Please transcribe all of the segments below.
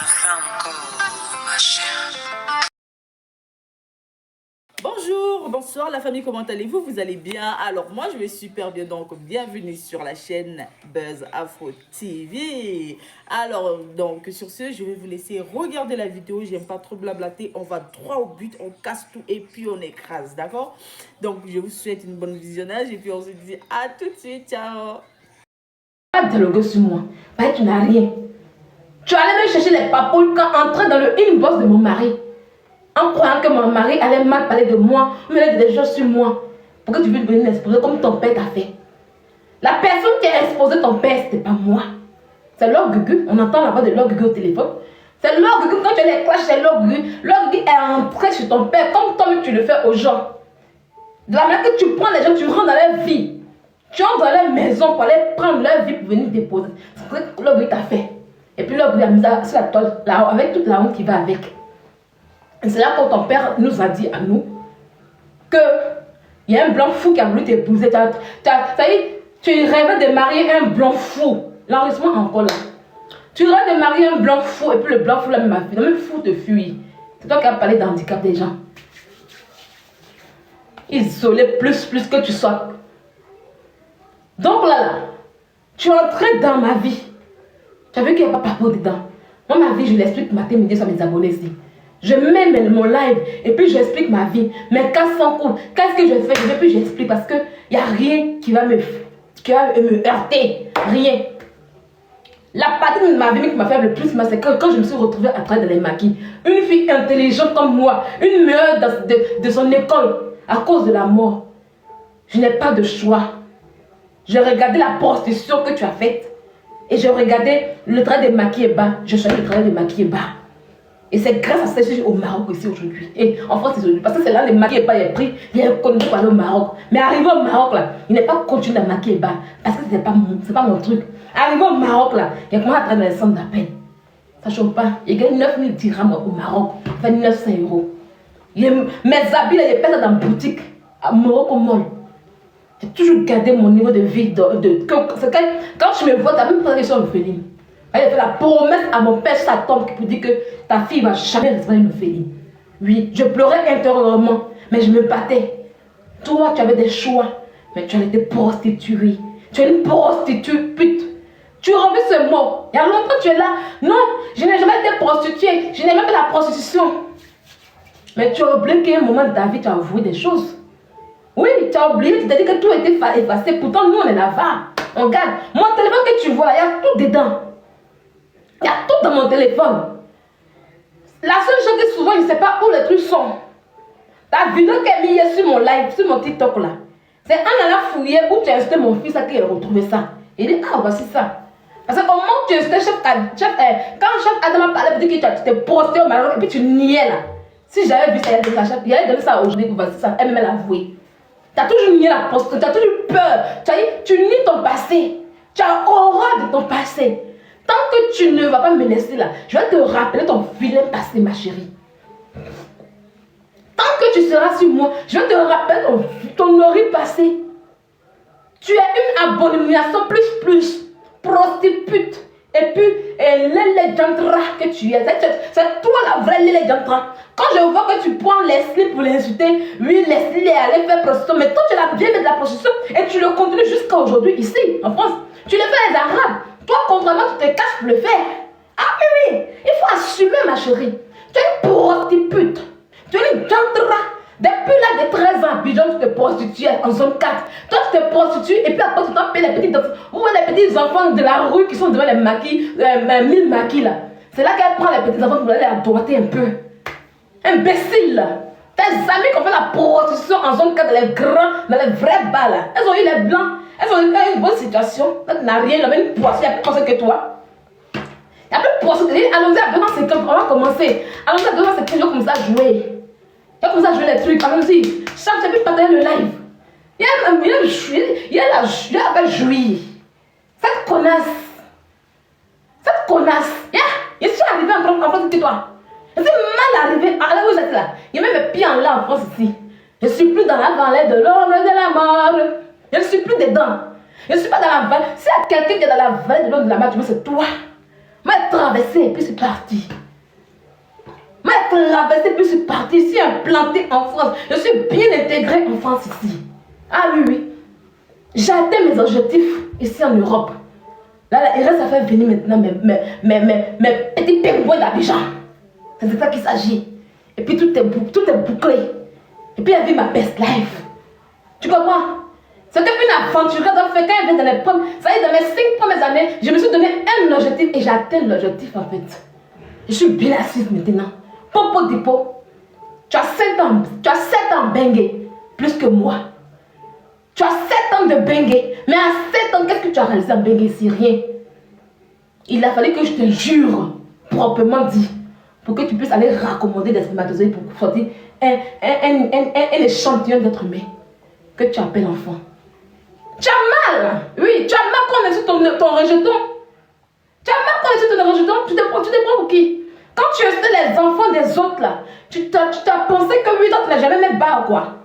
fait encore, ma chère. Bonjour, bonsoir la famille, comment allez-vous? Vous allez bien? Alors moi je vais super bien, donc bienvenue sur la chaîne Buzz Afro TV. Alors donc sur ce, je vais vous laisser regarder la vidéo, j'aime pas trop blablater, on va droit au but, on casse tout et puis on écrase, d'accord? Donc je vous souhaite une bonne visionnage et puis on se dit à tout de suite, ciao! Pas dialoguer sur moi, parce que tu n'as rien. Tu allais me chercher les papouilles quand entrer dans le inbox de mon mari, en croyant que mon mari allait mal parler de moi, mais allait dire des choses sur moi, pour que tu puisses venir l'exposer comme ton père t'a fait. La personne qui a exposé ton père, c'était pas moi. C'est Lord Gugu, on entend la voix de Lord Gugu au téléphone. C'est Lord Gugu, quand tu les clashs, c'est Lord Gugu. Lord Gugu est entré chez ton père, comme toi tu le fais aux gens. De la manière que tu prends les gens, tu rentres dans leur vie. Tu entres dans leur maison pour aller prendre leur vie pour venir déposer. C'est ce que Lord Gugu t'a fait. Et puis Lord Gugu a mis ça sur la toile, avec toute la honte qui va avec. Et c'est là que ton père nous a dit à nous que il y a un blanc fou qui a voulu t'épouser. Tu rêvais de marier un blanc fou. L'enregistrement encore là. Tu rêves de marier un blanc fou et puis le blanc fou la même vie. Le même fou te fuit. C'est toi qui as parlé d'handicap des gens. Isolé plus que tu sois. Donc là, tu es entré dans ma vie. Tu as vu qu'il n'y a pas papa dedans. Moi, ma vie, je l'explique matin, midi sur mes abonnés ici. Je mets mon live et puis j'explique ma vie. Mes cas sont cool. Qu'est-ce que je fais? Et puis j'explique parce qu'il n'y a rien qui va me heurter. Rien. La partie de ma vie qui m'a fait le plus mal, c'est quand je me suis retrouvée à travers les maquis. Une fille intelligente comme moi, une meilleure de son école, à cause de la mort. Je n'ai pas de choix. J'ai regardé la prostitution que tu as faite. Et j'ai regardé le travail de maquis bas. Je choisis le travail de maquis bas. Et c'est grâce à ça que je suis au Maroc ici aujourd'hui. Et en France aujourd'hui. Parce que c'est là les maquis bas, il est pris, il est connu pour aller au Maroc. Mais arrivé au Maroc là, il n'est pas continué à maquiller bas. Parce que c'est pas mon truc. Arrivé au Maroc là, il a commencé à travailler dans les centres d'appel. Ça ne choque pas. Il gagne 9000 dirhams au Maroc. 900 euros. Mes habits là, il pèse dans la boutique. À Morocco Mall. J'ai toujours gardé mon niveau de vie. Quand tu me vois, tu n'as même pas question de féline. Elle a fait la promesse à mon père, sa tombe, qui dit que ta fille va jamais rester une féline. Oui, je pleurais intérieurement, mais je me battais. Toi, tu avais des choix, mais tu as été prostituée. Tu es une prostituée, pute. Tu refais ce mot. Il y a longtemps tu es là. Non, je n'ai jamais été prostituée. Je n'ai même fait la prostitution. Mais tu as oublié qu'à un moment de ta vie, tu as avoué des choses. Oui, tu as oublié, tu t'as dit que tout était effacé. Pourtant, nous, on est là-bas. On regarde. Mon téléphone que tu vois, il y a tout dedans. Il y a tout dans mon téléphone. La seule chose que souvent, je ne sais pas où les trucs sont. Ta vidéo qui est mise sur mon live, sur mon TikTok là. C'est en allant fouiller où tu as inscrit mon fils qui a retrouvé ça. Il dit, ah, voici ça. Parce qu'au moment où tu inscris quand chef Adam a parlé, il dit que tu t'es posté au Maroc et puis tu niais là. Si j'avais vu ça, il allait donner ça aujourd'hui, voici ça. Elle m'a avoué. Tu as toujours nié la posture, tu as toujours peur. Tu nies ton passé. Tu as horreur de ton passé. Tant que tu ne vas pas me laisser là, je vais te rappeler ton vilain passé, ma chérie. Tant que tu seras sur moi, je vais te rappeler ton horrible passé. Tu es une abomination plus, prostituée. Et puis, Lele Jantra que tu es. C'est toi la vraie Lele Jantra. Quand je vois que tu prends Leslie pour l'insulter, oui, Leslie est allée faire prostitution. Mais toi, tu l'as bien fait de la prostitution et tu le continues jusqu'à aujourd'hui, ici, en France. Tu le fais les Arabes. Toi, contrairement, tu te caches pour le faire. Ah oui, il faut assumer, ma chérie. Tu es une prostituée. Tu es une Jantra. Depuis là de 13 ans, Bijon, tu te prostitues en zone 4. Toi, tu te prostitues et puis après, tu t'en payes les petits enfants de la rue qui sont devant les maquis, 1000 maquis là. C'est là qu'elle prend les petits enfants pour aller à droiter un peu. Imbécile là. Tes amis qui ont fait la prostitution en zone 4 dans les grands, dans les vrais bars là. Elles ont eu les blancs. Elles ont eu une bonne situation. Elle n'a rien, elle a même une poisson, il y a plus de conseil que toi. Il y a plus de poisson. Allons-y à 250, on va commencer. Allons-y à 250, je vais commencer à jouer. Il y a comme ça, je vais les trucs, allons-y. Chaque chapitre, partager le live. Il y a jouir. Cette connasse. Je suis arrivée en France que toi. Je suis mal arrivée. Là où vous êtes là. Il y a même mes pieds en l'air en France ici. Je ne suis plus dans la vallée de l'ombre de la mort. Je ne suis plus dedans. Je ne suis pas dans la vallée. S'il y a quelqu'un qui est dans la vallée de l'ombre de la mort, c'est toi. M'a traversé et puis c'est parti. M'a traversé et puis c'est parti. Je suis implantée en France. Je suis bien intégrée en France ici. Ah oui, oui. J'ai atteint mes objectifs ici en Europe. Là, il reste à faire venir maintenant mes petits pingouins d'Abidjan. C'est de ça qu'il s'agit. Et puis tout est bouclé. Et puis elle vit ma best life. Tu comprends? C'est comme une aventure quand on fait, quand elle vient dans les pommes. Ça y est, dans mes 5 premières années, je me suis donné un objectif et j'ai atteint l'objectif en fait. Je suis bien assise maintenant. Popo Dipo, tu as 7 ans, bengue, plus que moi. Tu as 7 ans de bengue, mais à 7 ans, qu'est-ce que tu as réalisé en bengue ici? Rien. Il a fallu que je te jure, proprement dit, pour que tu puisses aller raccommoder des spermatozoïdes pour sortir un échantillon d'être humain que tu appelles enfant. Tu as mal, oui, tu as mal quand on est sur ton rejeton. Tu as mal quand on est sur ton rejeton, tu te prends pour qui? Quand tu es les enfants des autres là, tu t'as pensé que oui, toi tu n'as jamais même bas quoi.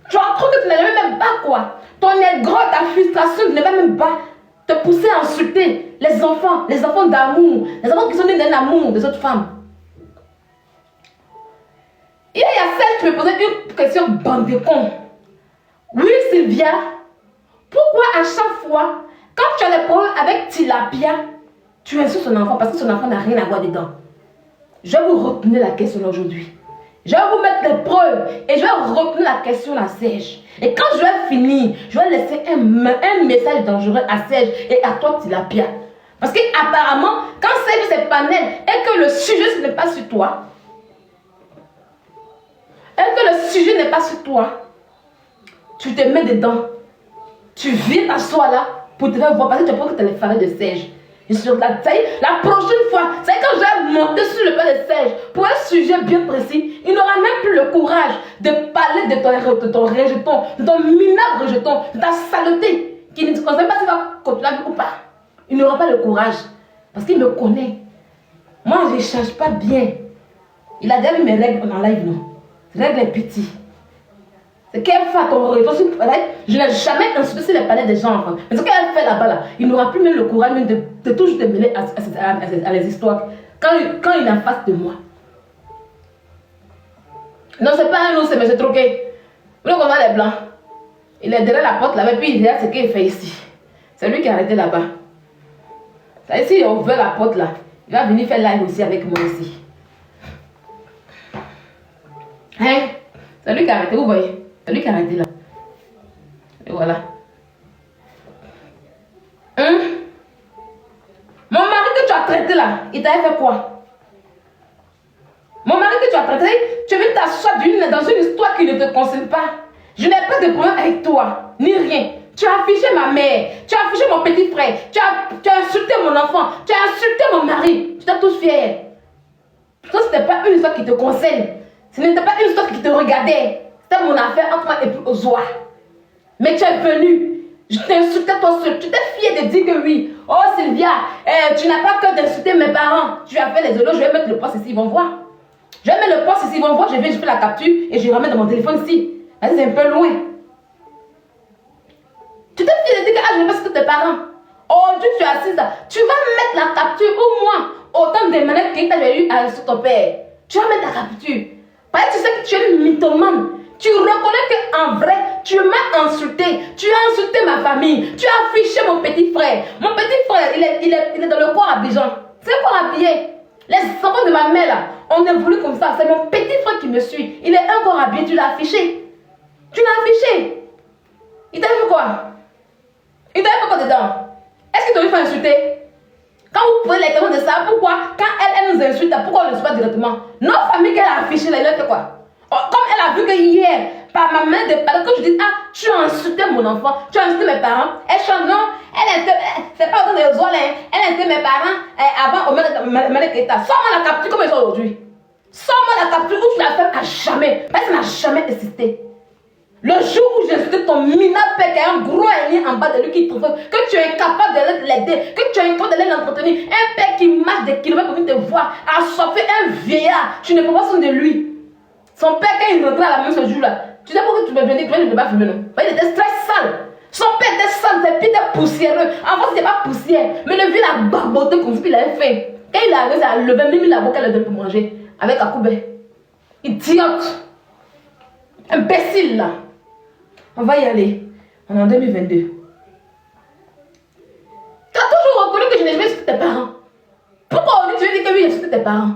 Tu as cru que tu n'as jamais même bas quoi. Ton aigreur, ta frustration ne va même pas te pousser à insulter les enfants d'amour, les enfants qui sont nés d'un amour des autres femmes. Il y a celle qui me posait une question bande de cons. Oui Sylvia, pourquoi à chaque fois, quand tu as des problèmes avec Tilapia, tu insultes son enfant parce que son enfant n'a rien à voir dedans? Je vais vous retenir la question aujourd'hui. Je vais vous mettre les preuves et je vais retenir la question à Serge. Et quand je vais finir, je vais laisser un message dangereux à Serge et à toi Tilapia. Parce qu'apparemment, quand Serge c'est panel et que le sujet ce n'est pas sur toi, tu te mets dedans. Tu viens t'asseoir là pour te faire voir parce que tu penses que tu as les faveurs de Serge. Et sur la prochaine fois, c'est quand je vais monter sur le pas de Serge pour un sujet bien précis, il n'aura même plus le courage de parler de ton rejeton, de ton minable rejeton, de ta saleté, qui ne sait pas s'il va continuer ou pas. Il n'aura pas le courage parce qu'il me connaît. Moi, je ne change pas bien. Il a déjà vu mes règles en live, non? Règles et pitié. C'est qu'elle fait ton rejeton, je n'ai jamais insulté sur les palais des gens. Mais ce qu'elle fait là-bas, là, il n'aura plus même le courage même de toujours te mêler à les histoires. Quand il est en face de moi. Non, c'est pas un ours, c'est M. Troquet. Vous voyez comment les blancs? Il est derrière la porte là-bas, puis il regarde ce qu'il fait ici. C'est lui qui est arrêté là-bas. Ça ici, il a ouvert la porte là. Il va venir faire live aussi avec moi ici. Hein? C'est lui qui a arrêté, vous voyez? C'est lui qui a arrêté là. Et voilà. Mon mari que tu as traité là, il t'a fait quoi? Mon mari que tu as traité, tu viens t'asseoir dans une histoire qui ne te concerne pas. Je n'ai pas de problème avec toi, ni rien. Tu as affiché ma mère, tu as affiché mon petit frère, tu as insulté mon enfant, tu as insulté mon mari. Tu t'es tous fiers. Ça, ce n'était pas une histoire qui te concerne. Ce n'était pas une histoire qui te regardait. C'était mon affaire entre moi et puis Ozoa. Mais tu es venu. Je t'ai insulté toi seul. Tu t'es fier de dire que oui. Oh Sylvia, tu n'as pas peur d'insulter mes parents. Tu as fait les olos, je vais mettre le poste ici, ils vont voir. Je vais mettre le poste ici, ils vont voir. Je fais la capture et je ramène dans mon téléphone ici. Vas-y, c'est un peu loin. Tu t'es fier de dire que je ne vais pas insulter tes parents. Aujourd'hui, tu es assise là. Tu vas mettre la capture au moins autant de manières que tu as eu sur ton père. Tu vas mettre la capture. Parce que tu sais que tu es une mythomane. Tu reconnais qu'en vrai, tu m'as insulté. Tu as insulté ma famille. Tu as affiché mon petit frère. Mon petit frère, il est dans le corps Abidjan. C'est un corps habillé. Les enfants de ma mère, là, on évolue comme ça. C'est mon petit frère qui me suit. Il est un corps habillé. Tu l'as affiché. Tu l'as affiché. Il t'a fait quoi? Il t'a fait quoi dedans? Est-ce qu'il t'a fait insulter? Quand vous posez les questions de ça, pourquoi? Quand elle nous insulte, pourquoi on ne le suit pas directement? Notre famille qu'elle a affiché, là, elle a fait quoi? Comme elle a vu que hier, par ma main de parole, que je dis, ah, tu as insulté mon enfant, tu as insulté mes parents, elle chante, non, c'est pas autant de zones, elle a insulté mes parents avant au Keita. Sors-moi la capture comme ils sont aujourd'hui. Sors-moi la capture où tu l'as fait à jamais. Parce qu'elle n'a jamais existé. Le jour où j'ai insulté ton minable père qui a un gros alien en bas de lui qui trouve que tu es incapable de l'aider, que tu es incapable de l'entretenir, un père qui marche des kilomètres pour venir te voir, a sauvé un vieillard, tu ne peux pas soin de lui. Son père, quand il rentrait à la main ce jour-là, tu sais pourquoi tu me venir, tu ne peux pas fumer, non? Il était très sale. Son père était sale, ses pieds étaient poussiéreux. En fait, c'était pas poussière, mais le vieux l'a barboté comme si il avait fait. Quand il est arrivé, ça a levé, même la boca, elle donne pour manger. Avec Akoubé. Idiote. Imbécile, là. On va y aller. On est en 2022. Tu as toujours reconnu que je n'ai jamais insulté tes parents. Pourquoi aujourd'hui tu veux dire que oui, j'ai insulté tes parents?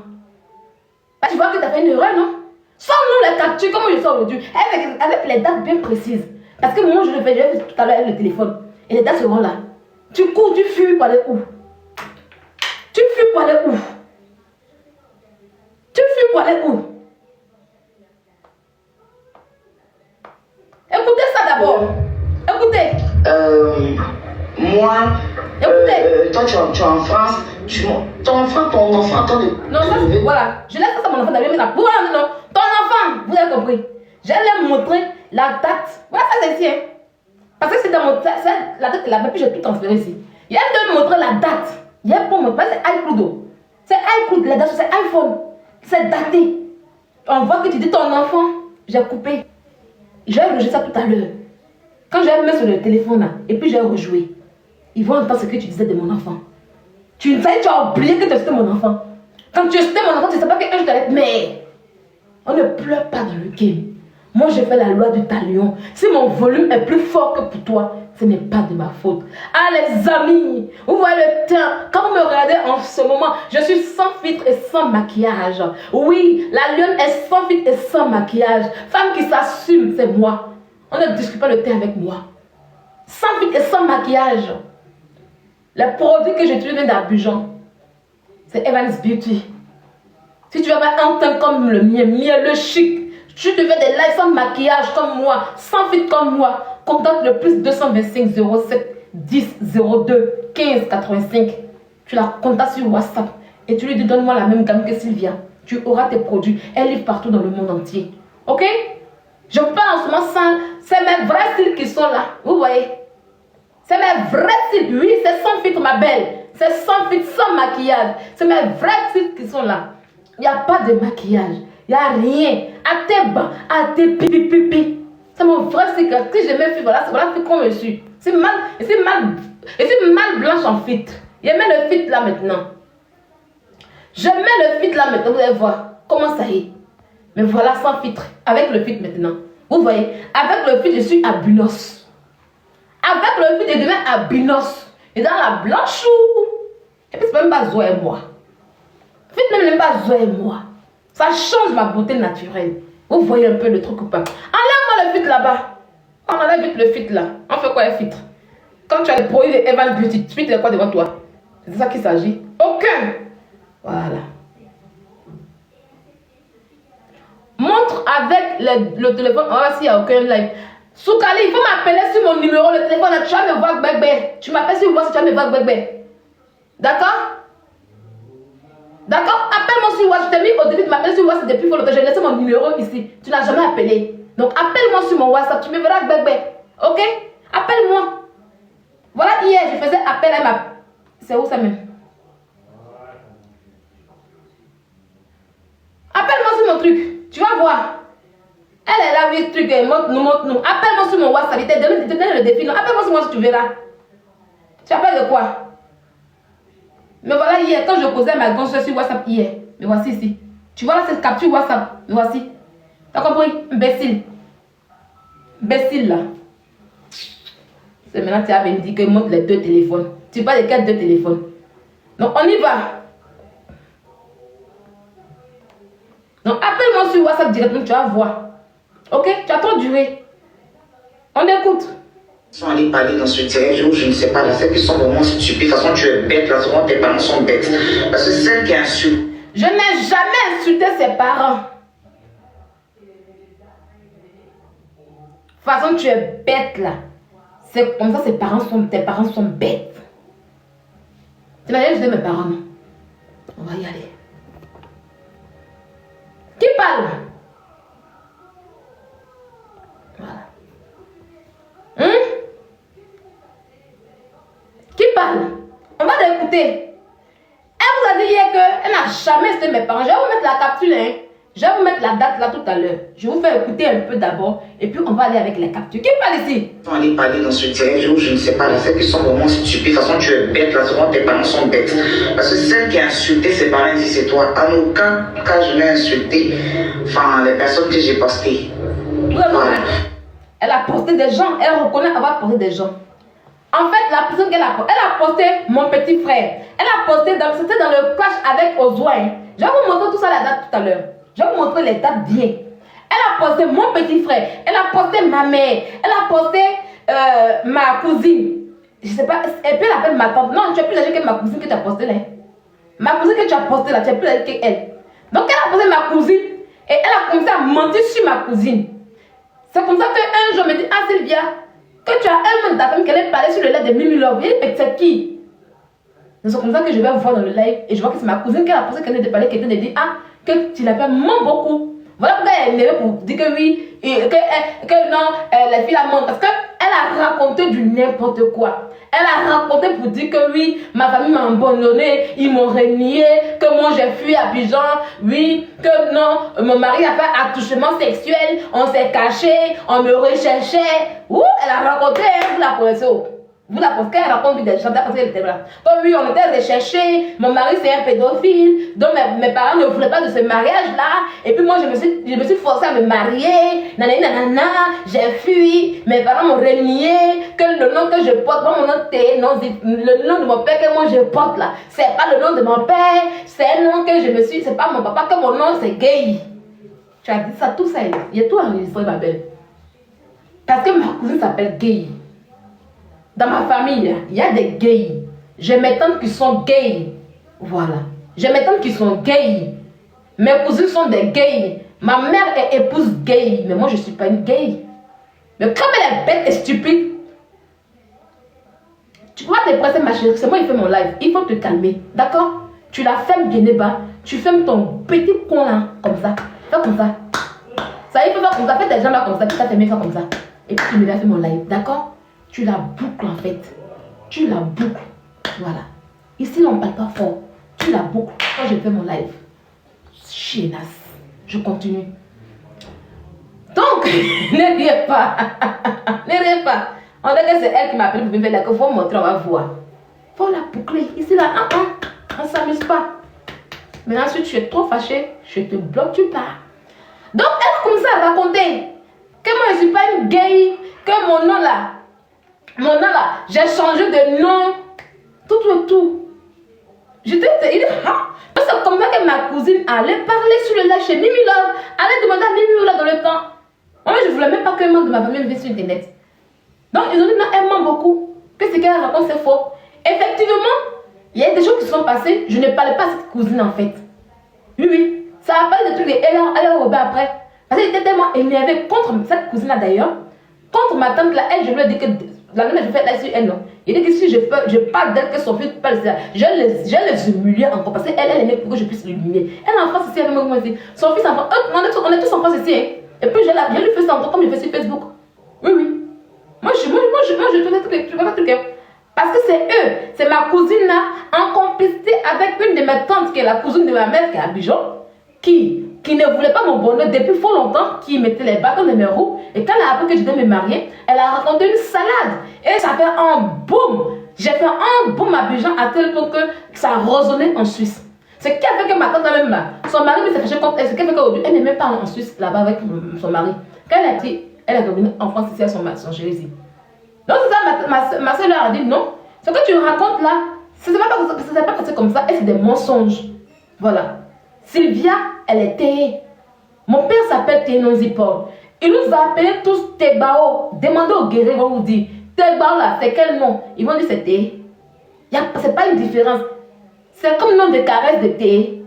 Bah, tu vois que tu as fait une erreur, non? Sans-nous les captures, comme je sais aujourd'hui, avec les dates bien précises. Parce que moi, je le fais, j'ai fait tout à l'heure avec le téléphone. Et les dates seront là. Tu cours, tu fuis pour aller où? Tu fuis pour aller où? Tu fuis pour aller où? Écoutez ça d'abord. Écoutez. Moi, Écoutez. toi tu es en France, ton enfant attend de... Non, ça, voilà. Je laisse ça à mon enfant d'aller mettre la... Voilà, non. Ton enfant, vous avez compris. J'allais montrer la date. Voilà, ça c'est ici. Hein. Parce que c'est dans mon... la date là, puis j'ai tout transféré ici. Il y a de montrer la date. Il y a pour montrer, c'est iCloud. C'est iCloud, la date, c'est iPhone. C'est daté. On voit que tu dis ton enfant, j'ai coupé. J'ai rejoué ça tout à l'heure. Quand j'ai mis sur le téléphone là, et puis j'ai rejoué, ils vont entendre ce que tu disais de mon enfant. Tu as oublié que tu étais mon enfant. Quand tu étais mon enfant, tu ne sais pas que je t'allais. Mais on ne pleure pas dans le game. Moi, j'ai fait la loi du talion. Si mon volume est plus fort que pour toi, ce n'est pas de ma faute. Ah, les amis, vous voyez le teint. Quand vous me regardez en ce moment, je suis sans filtre et sans maquillage. Oui, la lionne est sans filtre et sans maquillage. Femme qui s'assume, c'est moi. On ne discute pas le teint avec moi. Sans filtre et sans maquillage. Les produits que j'utilise viennent d'Abidjan. C'est Evans Beauty. Si tu veux avoir un teint comme le mien, le chic, tu te fais des lives sans maquillage comme moi, sans filtre comme moi, contacte le plus 225 07 10 02 15 85. Tu la contactes sur WhatsApp et tu lui dis donne-moi la même gamme que Sylvia. Tu auras tes produits. Elle livre partout dans le monde entier. Ok? Je parle en ce moment sans... C'est mes vrais styles qui sont là. Vous voyez? C'est mes vrais styles. Oui, c'est sans filtre, ma belle. C'est sans filtre, sans maquillage. C'est mes vrais styles qui sont là. Il n'y a pas de maquillage. Il n'y a rien. À tes bas, à tes pipi. C'est mon vrai style. Si je mets filtre, voilà comme je suis. C'est mal blanche en filtre. Je mets le filtre là maintenant. Je mets le filtre là maintenant. Vous allez voir comment ça est. Mais voilà sans filtre. Avec le filtre maintenant. Vous voyez, avec le filtre, je suis à Bunos. Avec le filtre, je deviens à Bunos. Et dans la blanchou. Et puis, c'est même pas Zoé et moi. Filtre même pas Zoé et moi. Ça change ma beauté naturelle. Vous voyez un peu le truc ou pas? Enlève-moi le filtre là-bas. On enlève vite le filtre là. On fait quoi un filtre? Quand tu as les produits de Evan Beauty, tu filtres quoi devant toi? C'est de ça qu'il s'agit. Aucun. Voilà. Montre avec le téléphone. On va voir s'il n'y a aucun live. Soukali, il faut m'appeler sur mon numéro, le téléphone. Tu vas me voir bébé. Tu m'appelles sur WhatsApp, tu vas me voir bébé. D'accord? D'accord? Appelle-moi sur WhatsApp. Je t'ai mis au début de m'appeler sur WhatsApp depuis longtemps. J'ai laissé mon numéro ici. Tu n'as jamais appelé. Donc appelle-moi sur mon WhatsApp. Tu me verras bébé. Ok? Appelle-moi. Voilà, hier, je faisais appel à ma... C'est où ça même? Appelle-moi sur mon truc. Tu vas voir. Elle est là, oui, truc, montre-nous. Appelle-moi sur mon WhatsApp. Il t'a donné le défi. Appelle-moi sur moi si tu verras. Tu appelles de quoi? Mais voilà, hier, quand je causais ma gosse sur WhatsApp hier. Mais voici ici. Tu vois là, cette capture WhatsApp. Mais voici. T'as compris? Imbécile. Imbécile là. C'est maintenant tu as me dit que montre les deux téléphones. Tu parles de quels deux téléphones? Donc on y va. Donc appelle-moi sur WhatsApp directement, tu vas voir. Ok? Tu as trop duré. On écoute. Ils sont allés parler dans ce direct où je ne sais pas, là, celles qui sont vraiment stupides. De toute façon, tu es bête, là, souvent tes parents sont bêtes. Parce que c'est celle qui insulte. Je n'ai jamais insulté ses parents. De toute façon, tu es bête là. C'est comme ça, tes parents sont bêtes. Tu n'as jamais insulté mes parents, non? On va y aller. Qui parle? Voilà. Qui parle? On va l'écouter. Elle vous a dit hier qu'elle n'a jamais insulté mes parents. Je vais vous mettre la capture. Hein. Je vais vous mettre la date là tout à l'heure. Je vais vous faire écouter un peu d'abord et puis on va aller avec les captures. Qui parle ici? On aller parler dans ce direct où je ne sais pas, là, celles qui sont vraiment stupides. De toute façon, tu es bête, là, souvent tes parents sont bêtes. Parce que celle qui a insulté ses parents, dit c'est toi. En aucun cas, je n'ai insulté, enfin, les personnes que j'ai postées. Voilà. Elle a posté des gens, elle reconnaît avoir posté des gens. En fait, la personne qu'elle a posté, elle a posté mon petit frère. Elle a posté, c'était dans le clash avec Ozwa. Je vais vous montrer tout ça, la date tout à l'heure. Je vais vous montrer les dates bien. Elle a posté mon petit frère. Elle a posté ma mère. Elle a posté ma cousine. Je sais pas, et puis elle appelle ma tante. Non, tu es plus âgée que ma cousine que tu as posté là. Ma cousine que tu as posté là, tu es plus âgée qu'elle. Donc elle a posté ma cousine. Et elle a commencé à mentir sur ma cousine. C'est comme ça qu'un jour, elle me dit, ah Sylvia, que tu as elle-même ta femme qu'elle est parlé sur le live de Mimi Love. Et c'est qui? C'est comme ça que je vais voir dans le live et je vois que c'est ma cousine qui a pensé qu'elle était parlé, quelqu'un de dit, ah, que tu l'appelles maman beaucoup. Voilà pourquoi elle est énervée pour dire que oui, et que non, les filles la mentent. Parce qu'elle a raconté du n'importe quoi. Elle a raconté pour dire que oui, ma famille m'a abandonné, ils m'ont renié, que moi j'ai fui à Abidjan, oui, que non, mon mari a fait attouchement sexuel, on s'est caché, on me recherchait. Ouh, elle a raconté, vous la connaissez. Vous la connaissez, elle raconte des gens parce qu'elle était là. Comme oui, on était recherchés, mon mari c'est un pédophile, donc mes parents ne voulaient pas de ce mariage-là. Et puis moi, je me suis forcée à me marier, nanana, j'ai fui, mes parents m'ont renié, que le nom que je porte, pas mon nom T, non, le nom de mon père que moi je porte là, c'est pas le nom de mon père, c'est un nom que je me suis, c'est pas mon papa, que mon nom c'est Gay. Tu as dit ça, tout ça, il y a tout enregistré, ma belle. Parce que ma cousine s'appelle Gay. Dans ma famille, il y a des gays. J'ai mes tantes qui sont gays. Voilà. J'ai mes tantes qui sont gays. Mes cousines sont des gays. Ma mère est épouse gay. Mais moi, je ne suis pas une gay. Mais comme elle est bête et stupide, tu vas te presser, ma chérie. C'est moi qui fais mon live. Il faut te calmer. D'accord? Tu la fermes bien bas. Tu fermes ton petit con là. Comme ça. Fais comme ça. Ça, il faut faire comme ça. Fais des gens là comme ça. Tu t'as fait faire comme ça. Et puis tu me laisses faire mon live. D'accord? Tu la boucles en fait. Tu la boucles. Voilà. Ici, on ne parle pas fort. Tu la boucles. Quand je fais mon live. Chienasse. Je continue. Donc, ne riez pas. Ne riez pas. On dirait que c'est elle qui m'a appelé pour me faire la qu'il faut montrer, on va voir. Il faut la boucler. Ici, là, on ne s'amuse pas. Mais ensuite, tu es trop fâché. Je te bloque, tu pars. Donc, elle commence à raconter que moi, je ne suis pas une gay. Que mon nom là. Mon nom là, j'ai changé de nom. Tout. Je te dis, il dit, ah, parce que comme ça que ma cousine allait parler sur le live chez Mimi Love, allait demander à Mimi Love dans le temps. Moi, je ne voulais même pas qu'un membre de ma famille me vienne sur Internet. Donc, ils ont dit, non, elle ment beaucoup. Que ce qu'elle raconte, c'est faux. Effectivement, il y a des choses qui sont passées. Je ne parlais pas à cette cousine en fait. Oui. Ça a parlé de trucs et elle a Robin après. Parce qu'elle était tellement énervée contre cette cousine-là d'ailleurs. Contre ma tante là, elle, je lui ai dit que la même je fais là sur elle, non. Il dit que si je parle d'elle, que son fils parle, je les humilier encore. Parce qu'elle est née pour que je puisse l'humilier. Elle est en France ici avec moi aussi. Son fils en France, on est tous en France ici. Hein. Et puis je lui fais ça encore comme je fais sur Facebook. Oui. Moi je fais des trucs. Parce que c'est eux, c'est ma cousine là, en complicité avec une de mes tantes qui est la cousine de ma mère qui est à Abidjan, qui ne voulait pas mon bonheur depuis fort longtemps, qui mettait les bâtons dans mes roues. Et quand elle a appris que je devais me marier, elle a raconté une salade. Et ça fait un boum. J'ai fait un boum à Abidjan à tel point que ça a résonné en Suisse. Ce qui a fait que ma tante même là, son mari s'est fâché contre elle. Ce qui a fait qu'aujourd'hui, elle n'est même pas en Suisse là-bas avec son mari. Quand elle est partie, elle est revenue en France ici à son chéri. Donc c'est ça, ma soeur leur a dit non. Ce que tu racontes là, ce n'est pas passé comme ça et c'est des mensonges. Voilà. Sylvia, elle était. Mon père s'appelle Thénosi Paul. Il nous a appelés tous Tegbao. Demandez aux guerriers, ils vont vous dire Tegbao là, c'est quel nom? Ils vont dire c'est Té. C'est pas une différence. C'est comme le nom de caresse de Té.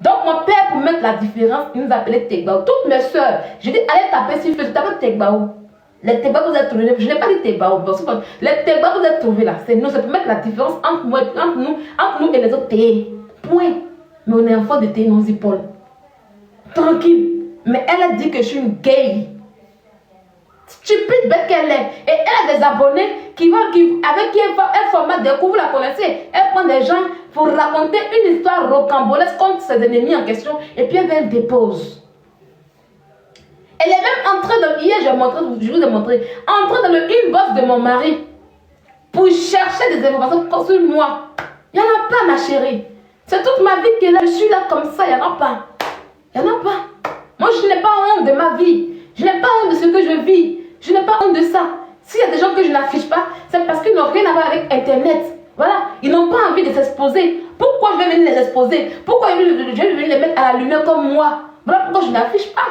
Donc mon père, pour mettre la différence, il nous appelait Tegbao. Toutes mes soeurs, j'ai dit allez taper sur Facebook, tapez Tegbao. Les Tegbao vous êtes trouvés, je n'ai pas dit Tegbao. Les Tegbao vous êtes trouvés là, c'est nous, c'est pour mettre la différence entre nous et les autres Té. Point. Mais on est enfant de Thénosi Paul. Tranquille. Mais elle a dit que je suis une gay. Stupide bête qu'elle est. Et elle a des abonnés avec qui elle format des cours, vous la connaissez. Elle prend des gens pour raconter une histoire rocambolesque contre ses ennemis en question. Et puis elle dépose. Elle est même entrée dans, hier je vous ai montré, entrée dans le inbox de mon mari pour chercher des informations sur moi. Il n'y en a pas, ma chérie. C'est toute ma vie qui est là. Je suis là comme ça, il n'y en a pas. Il n'y en a pas. Moi, je n'ai pas honte de ma vie. Je n'ai pas honte de ce que je vis. Je n'ai pas honte de ça. S'il y a des gens que je n'affiche pas, c'est parce qu'ils n'ont rien à voir avec Internet. Voilà. Ils n'ont pas envie de s'exposer. Pourquoi je vais venir les exposer? Pourquoi je vais venir les mettre à la lumière comme moi? Voilà pourquoi je n'affiche pas.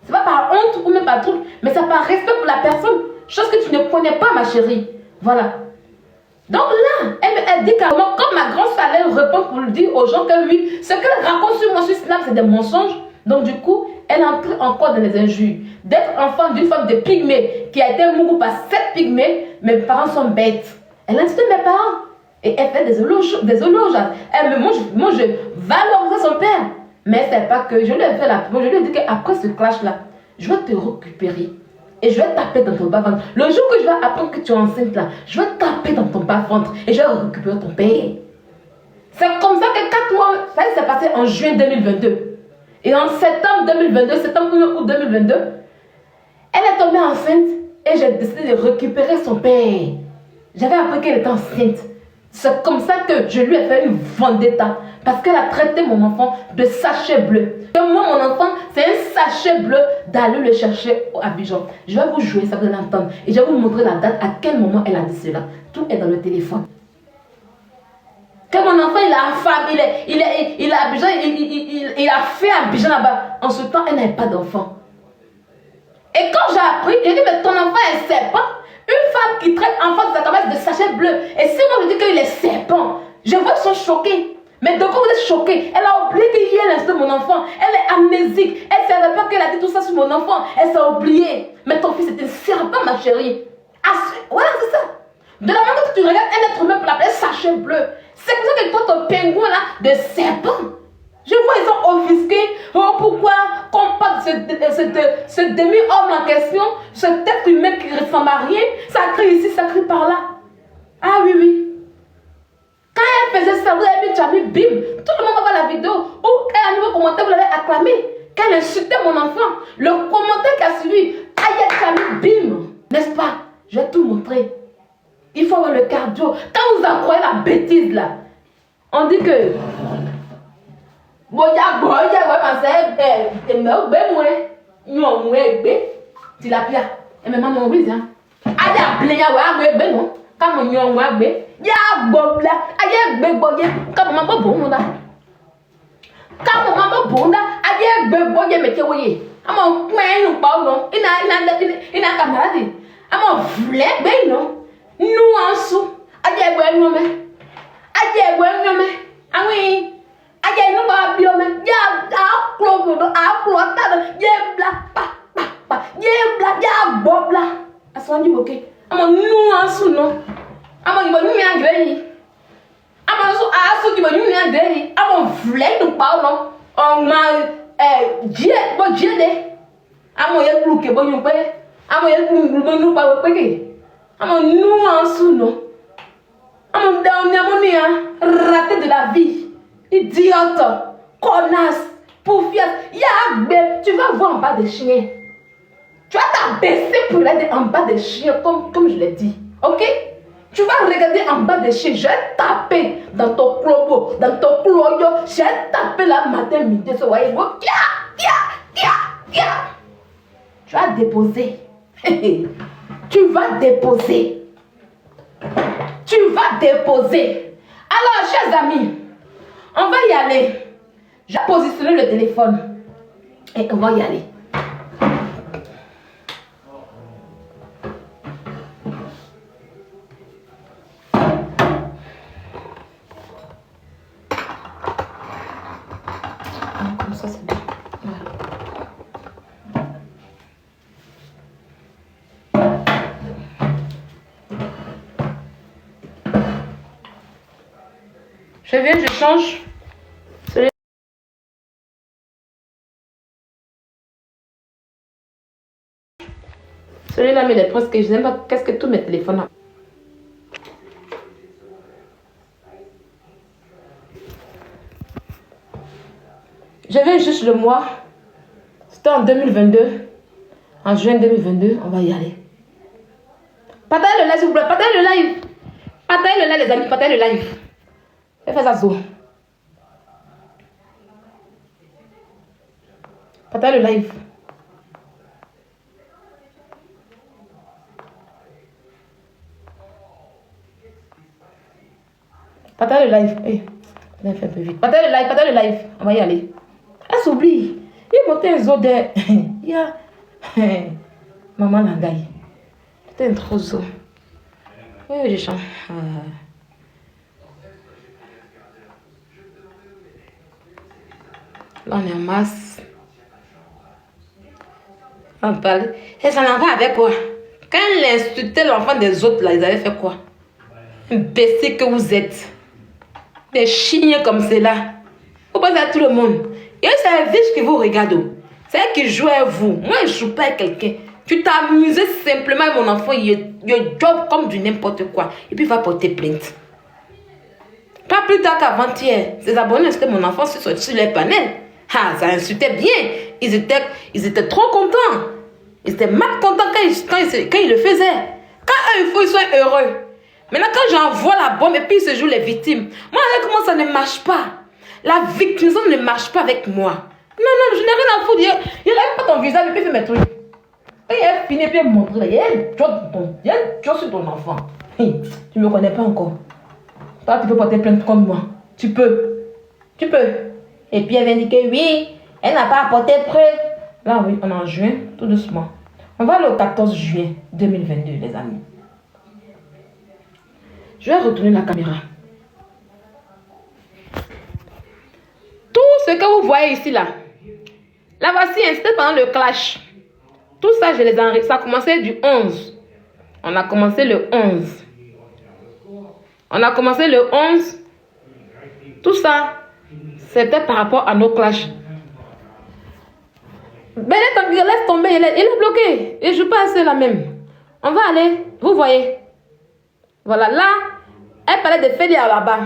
C'est pas par honte ou même par truc, mais c'est par respect pour la personne. Chose que tu ne connais pas, ma chérie. Voilà. Donc là, elle dit carrément, comme ma grande sœur, elle répond pour lui dire aux gens que oui, ce qu'elle raconte sur moi sur Snap, c'est des mensonges. Donc du coup, elle entre encore dans les injures. D'être enfant d'une femme de pygmée qui a été mourue par 7 pygmées, mes parents sont bêtes. Elle insulte mes parents. Et elle fait des éloges. Moi, je valorise son père. Mais c'est pas que je lui ai fait la pub. Je lui ai dit qu'après ce clash-là, je vais te récupérer. Et je vais taper dans ton bas-ventre. Le jour que je vais apprendre que tu es enceinte là, je vais taper dans ton bas-ventre et je vais récupérer ton père. C'est comme ça que 4 mois, ça s'est passé en juin 2022. Et en septembre 2022, septembre ou août 2022, elle est tombée enceinte et j'ai décidé de récupérer son père. J'avais appris qu'elle était enceinte. C'est comme ça que je lui ai fait une vendetta. Parce qu'elle a traité mon enfant de sachet bleu. Et moi, mon enfant, c'est un sachet bleu d'aller le chercher à Abidjan. Je vais vous jouer ça, vous allez l'entendre. Et je vais vous montrer la date, à quel moment elle a dit cela. Tout est dans le téléphone. Que mon enfant, il a femme, il a Abidjan, il a fait Abidjan là-bas. En ce temps, elle n'avait pas d'enfant. Et quand j'ai appris, j'ai dit, mais ton enfant est serpent. Une femme qui traite enfant de sa caméra de sachet bleu. Et si moi je dis qu'il est serpent, je vois qu'ils sont choqués. Mais de quoi vous êtes choqués? Elle a oublié qu'il y a l'instant mon enfant. Elle est amnésique. Elle ne savait pas qu'elle a dit tout ça sur mon enfant. Elle s'est oubliée. Mais ton fils est un serpent, ma chérie. Voilà, c'est ça. De la manière que tu regardes un être humain pour l'appeler sachet bleu. C'est comme ça que toi, ton pingouin là, de serpent. Je vois, ils sont offusqués. Oh, pourquoi qu'on parle de ce demi-homme en question, cet être humain qui ne ressemble à rien, ça crie ici, ça crie par là. Ah oui, oui. Quand elle faisait ça, vous avez vu, tu as mis bim. Tout le monde va voir la vidéo. Ou un nouveau commentaire, vous l'avez acclamé. Qu'elle insultait mon enfant. Le commentaire qui a suivi, aïe, tu as mis bim. N'est-ce pas? Je vais tout montrer. Il faut avoir le cardio. Quand vous en croyez la bêtise là, on dit que. Tilapia. Et même non, oui, hein. Aya bleya wa gbe non. Comme nyon wa gbe. Ya gbobla. Aya gbe boye. Comme maman bonda. Comme maman bonda. Aya gbe boye mete woye. Amo kwen nu pa no. Ina camarade. Amo vle gbe no. Nuance. Aya gbe no me. Aya gbe no me. Awi. Aja inu ba biome ya aklo ta ye bla pa ye bla ya bobla asonji boke amo nu asu no amo yibo nu mi agre yi amo so asu yibo nu mi agre yi amo vle nu pa no o ma jie de amo ye gluke bo yu pe amo ye glu bo nu pa pe ke amo nu asu no amo down ni amo ni raté de la vie. Idiote, connasse, poufiasse, tu vas voir en bas des chiens. Tu vas t'abaisser pour regarder en bas des chiens, comme je l'ai dit. Ok? Tu vas regarder en bas des chiens. Je vais taper dans ton clobo, dans ton cloyo. Je vais taper là matin, midi, ce voyez. Tu vas déposer. Tu vas déposer. Tu vas déposer. Alors, chers amis, on va y aller. J'ai positionné le téléphone. Et on va y aller. Comme ça, c'est bien. Je viens, je change. Celui-là, mais les presque que je n'aime pas. Qu'est-ce que tous mes téléphones ont? Je viens juste le mois. C'était en 2022. En juin 2022, on va y aller. Partagez le live, s'il vous plaît. Partagez le live. Partagez le live, les amis. Partagez le live. Faites ça, zo. Partagez le live. Partagez le live. Hey, on a fait un peu vite. Partagez le live. On va y aller. Elle s'oublie. Il montait un zoo de... Il y a... Maman Langaï. C'était un trop zoo. Oui, je chante. Là, on est en masse. On parle. Et ça n'en va avec quoi? Quand elle insultait l'enfant des autres, là, ils avaient fait quoi? Imbécile que vous êtes. Des chiens comme cela. Vous pensez à tout le monde. Et c'est la vie qui vous regarde. C'est elle qui joue à vous. Moi, je ne joue pas à quelqu'un. Tu t'amusais simplement avec mon enfant. Il job comme du n'importe quoi. Et puis il va porter plainte. Pas plus tard qu'avant-hier, ces abonnés que mon enfant sur les panels. Ah, ça insultait bien. Ils étaient trop contents. Ils étaient mal contents quand ils le faisaient. Quand eux, il faut qu'ils soient heureux. Maintenant, quand j'envoie la bombe et puis ils se jouent les victimes. Moi, avec moi, ça ne marche pas. La victimisation ne marche pas avec moi. Non, je n'ai rien à foutre. Il n'aime pas ton visage et puis il fait mes trucs. Et il a fini, puis il montre. Il y a un job sur ton enfant. Hey, tu ne me connais pas encore. Toi, tu peux porter plainte comme moi. Tu peux. Et puis elle vient dire que oui, elle n'a pas apporté preuve. Là, oui, on est en juin, tout doucement. On va le 14 juin 2022, les amis. Je vais retourner la caméra. Tout ce que vous voyez ici, là voici, c'était pendant le clash. Tout ça, je les ai enregistrés. Ça a commencé du 11. On a commencé le 11. Tout ça, c'était par rapport à nos clashs. Mais laisse tomber, il est bloqué. Il ne joue pas assez là même. On va aller, vous voyez. Voilà, là, elle parlait de Félia là-bas.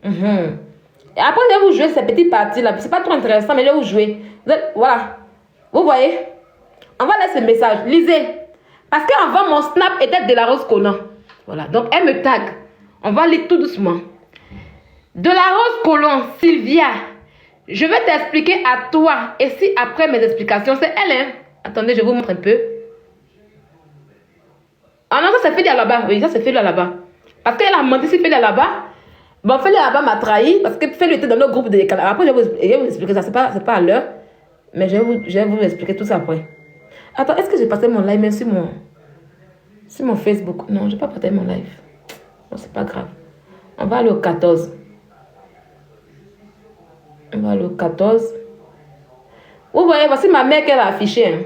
Et après, je vais vous jouer ces petites parties-là. C'est pas trop intéressant, mais je vais vous jouer. Voilà. Vous voyez? On va laisser le message. Lisez. Parce qu'avant, mon snap était de la rose collant. Voilà. Donc, elle me tag. On va lire tout doucement. De la rose collant, Sylvia. Je vais t'expliquer à toi. Et si après mes explications, c'est elle, hein? Attendez, je vous montre un peu. Ah non, ça c'est Félia là-bas. Oui, ça c'est Félia là-bas. Parce qu'elle a menti si Félia là-bas. Bon, Félia là-bas m'a trahi. Parce que Félia était dans notre groupe de décalage. Après, je vais vous expliquer ça. C'est pas à l'heure. Mais je vais vous expliquer tout ça après. Attends, est-ce que j'ai passé mon live même sur mon Facebook? Non, je n'ai pas passé mon live. Non, c'est pas grave. On va aller au 14. Vous voyez, voici ma mère qu'elle a affiché. Hein.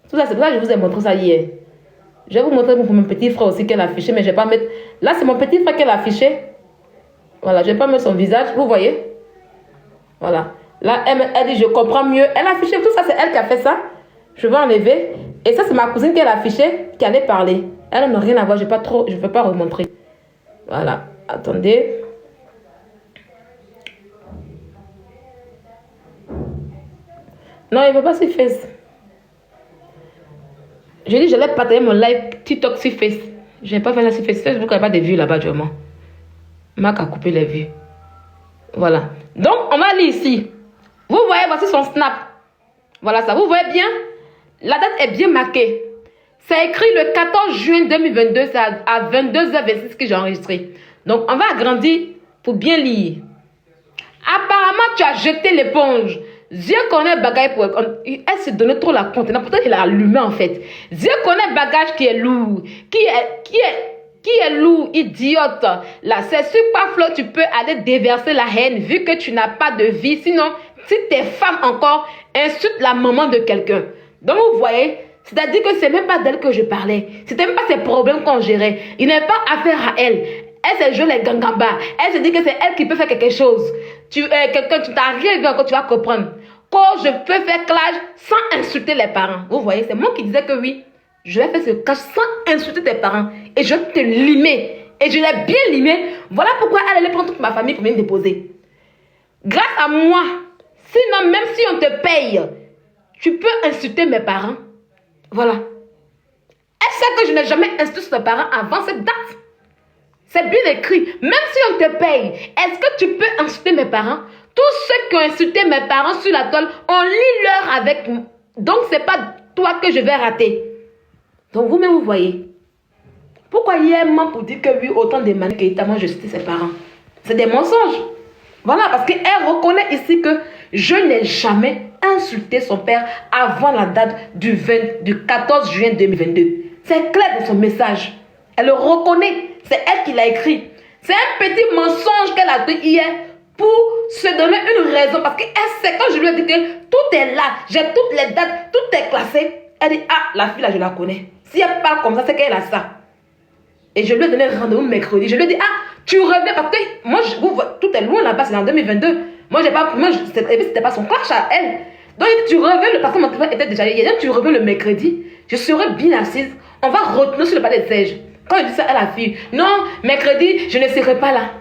Tout ça, c'est pour ça que je vous ai montré ça hier. Je vais vous montrer pour mon petit frère aussi qu'elle a affiché, mais je ne vais pas mettre... Là, c'est mon petit frère qu'elle a affiché. Voilà, je ne vais pas mettre son visage. Vous voyez? Voilà. Là, elle dit, je comprends mieux. Elle a affiché, tout ça, c'est elle qui a fait ça. Je vais enlever. Et ça, c'est ma cousine qui a affiché, qui allait parler. Elle n'a rien à voir, je ne vais pas remontrer. Voilà. Attendez. Non, il ne veut pas sur Face. J'ai dit, j'allais partager mon live TikTok sur Face. Je n'ai pas fait ça sur Face. Je ne vois pas de vues là-bas, vraiment. Marc a coupé les vues. Voilà. Donc, on va aller ici. Vous voyez, voici son snap. Voilà ça. Vous voyez bien? La date est bien marquée. C'est écrit le 14 juin 2022. C'est à 22h26 que j'ai enregistré. Donc, on va agrandir pour bien lire. Apparemment, tu as jeté l'éponge. Dieu connaît bagage pour... Elle se donnait trop la contenance. Pourtant, il a allumé en fait. Dieu connaît bagage qui est lourd. Qui est lourd, idiote. Là, c'est sur quoi, Flo, tu peux aller déverser la haine vu que tu n'as pas de vie. Sinon, si t'es femme encore, insulte la maman de quelqu'un. Donc, vous voyez, c'est-à-dire que c'est même pas d'elle que je parlais. C'était même pas ses problèmes qu'on gérait. Il n'est pas affaire à elle. Elle s'est jouée les gangambas. Elle se dit que c'est elle qui peut faire quelque chose. Quelqu'un, tu n'as rien vu encore, tu vas comprendre. Quand je peux faire clash sans insulter les parents. Vous voyez, c'est moi qui disais que oui. Je vais faire ce clash sans insulter tes parents. Et je vais te limer. Et je l'ai bien limé. Voilà pourquoi elle allait prendre toute ma famille pour me déposer. Grâce à moi. Sinon, même si on te paye, tu peux insulter mes parents. Voilà. Elle sait que je n'ai jamais insulté ses parents avant cette date. C'est bien écrit. Même si on te paye, est-ce que tu peux insulter mes parents? Tous ceux qui ont insulté mes parents sur la toile, on lit leur avec. Donc, c'est pas toi que je vais rater. Donc, vous-même, vous voyez. Pourquoi hier, maman, pour dire que oui, autant de manières qu'évidemment, je citais ses parents? C'est des mensonges. Voilà, parce qu'elle reconnaît ici que je n'ai jamais insulté son père avant la date du 14 juin 2022. C'est clair dans son message. Elle le reconnaît. C'est elle qui l'a écrit. C'est un petit mensonge qu'elle a dit hier pour se donner une raison. Parce qu'elle sait, quand je lui ai dit que tout est là, j'ai toutes les dates, tout est classé. Elle dit, ah, la fille là, je la connais. Si elle parle comme ça, c'est qu'elle a ça. Et je lui ai donné rendez-vous mercredi. Je lui ai dit, ah, tu reviens parce que moi, tout est loin là-bas, c'est en 2022. Moi, c'était pas son clash à elle. Donc, tu reviens, parce que mon téléphone était déjà hier. Tu reviens le mercredi, je serai bien assise. On va retourner sur le palais de siège. Quand je dis ça à la fille, non, mercredi, je ne serai pas là.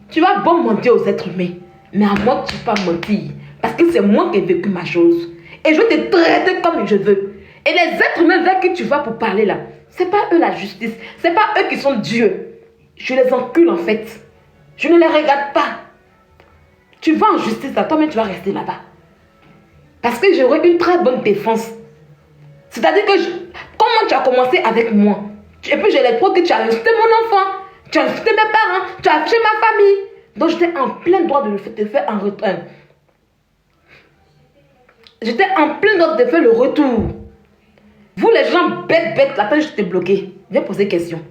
Tu vas bon mentir aux êtres humains. Mais à moi, tu ne peux pas mentir. Parce que c'est moi qui ai vécu ma chose. Et je vais te traiter comme je veux. Et les êtres humains vers qui tu vas pour parler là, c'est pas eux la justice. C'est pas eux qui sont Dieu. Je les encule en fait. Je ne les regarde pas. Tu vas en justice là, toi-même tu vas rester là-bas. Parce que j'aurai une très bonne défense. C'est-à-dire que comment tu as commencé avec moi? Et puis j'ai les preuves que tu as insulté mon enfant, tu as insulté mes parents, tu as affiché ma famille. Donc j'étais en plein droit de te faire un retour. J'étais en plein droit de te faire le retour. Vous les gens bêtes, la fin je t'ai bloqué. Viens poser des questions.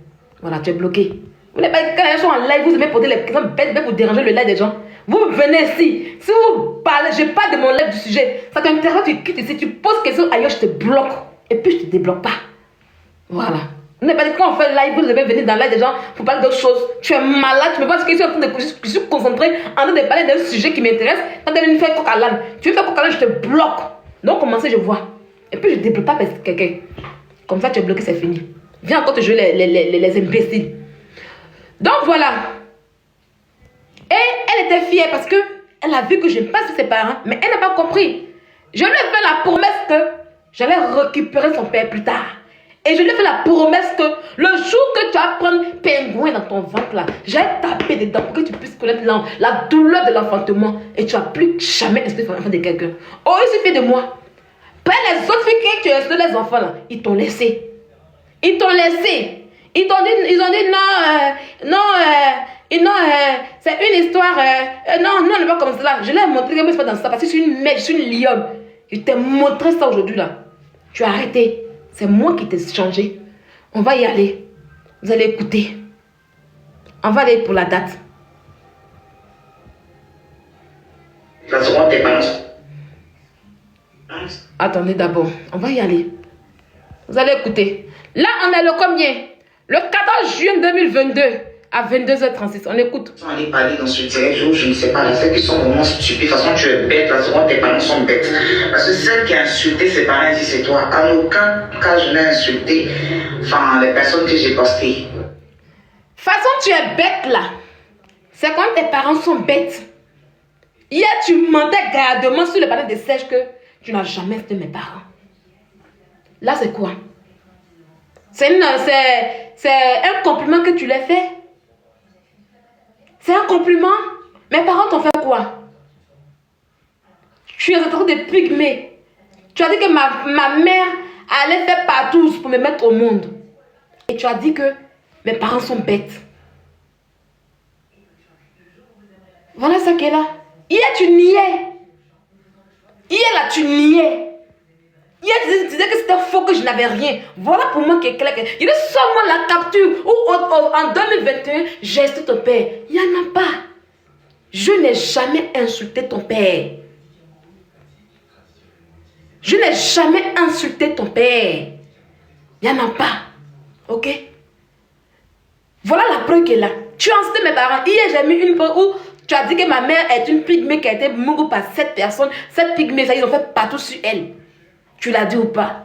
Voilà, tu es bloqué. Vous n'avez pas, quand les gens sont en live, vous aimez poser les questions bêtes pour déranger le live des gens. Vous venez ici. Si vous parlez, je parle de mon live du sujet. Ça t'intéresse, tu quittes ici, tu poses question ailleurs, je te bloque. Et puis je te débloque pas. Voilà. Vous n'avez pas dit quand on fait live, vous devez venir dans live des gens pour parler d'autres choses. Tu es malade, tu me vois ce que je suis en train de. Je suis concentré en train de parler d'un sujet qui m'intéresse. Quand tu viens faire coq à l'âne, tu veux faire coq à l'âne, je te bloque. Donc commencez, je vois. Et puis je débloque pas quelqu'un. Comme ça, tu es bloqué, c'est fini. Viens encore te jouer les imbéciles. Donc voilà. Et elle était fière parce que elle a vu que je n'aime pas ses parents, mais elle n'a pas compris. Je lui ai fait la promesse que j'allais récupérer son père plus tard. Et je lui ai fait la promesse que le jour que tu vas prendre pingouin dans ton ventre là, j'allais taper dedans pour que tu puisses connaître la douleur de l'enfantement. Et tu n'as plus jamais insulté l'enfant de quelqu'un. Oh, il suffit de moi. Pas les autres filles qui ont insulté les enfants là, ils t'ont laissé. Ils t'ont laissé. Ils ont dit non, c'est une histoire. Non, on n'est pas comme ça. Je l'ai montré que je ne pas dans ça parce que je suis une mère, je suis une lionne. Je t'ai montré ça aujourd'hui là. Tu as arrêté. C'est moi qui t'ai changé. On va y aller. Vous allez écouter. On va aller pour la date. Ça seront tes parents. Attendez d'abord. On va y aller. Vous allez écouter. Là, on est le combien? Le 14 juin 2022 à 22h36. On écoute. On allait parler dans ce direct jour, je ne sais pas, là, celles qui sont vraiment stupides, de toute façon tu es bête, là, souvent tes parents sont bêtes. Parce que celle qui a insulté ses parents, elle dit c'est toi. En aucun cas je n'ai insulté, enfin, les personnes que j'ai postées. De toute façon, tu es bête là. C'est quand tes parents sont bêtes. Hier, tu mentais gardement sur le panneau de sèche que tu n'as jamais fait mes parents. Là, c'est quoi? C'est un compliment que tu l'as fait. C'est un compliment. Mes parents t'ont fait quoi? Tu es en train de pygmée. Tu as dit que ma mère allait faire partout pour me mettre au monde. Et tu as dit que mes parents sont bêtes. Voilà ça qui est là. Hier, tu niais. Hier, là, tu niais. Hier, tu disais que c'était faux, que je n'avais rien. Voilà pour moi qui est clair. Il y a seulement la capture où en 2021, j'ai insulté ton père. Il n'y en a pas. Je n'ai jamais insulté ton père. Je n'ai jamais insulté ton père. Il n'y en a pas. Ok? Voilà la preuve qui est là. Tu as insulté mes parents. Hier, j'ai mis une preuve où tu as dit que ma mère est une pygmée qui a été mourue par 7 personnes. 7 pygmées, ça, ils ont fait partout sur elle. Tu l'as dit ou pas?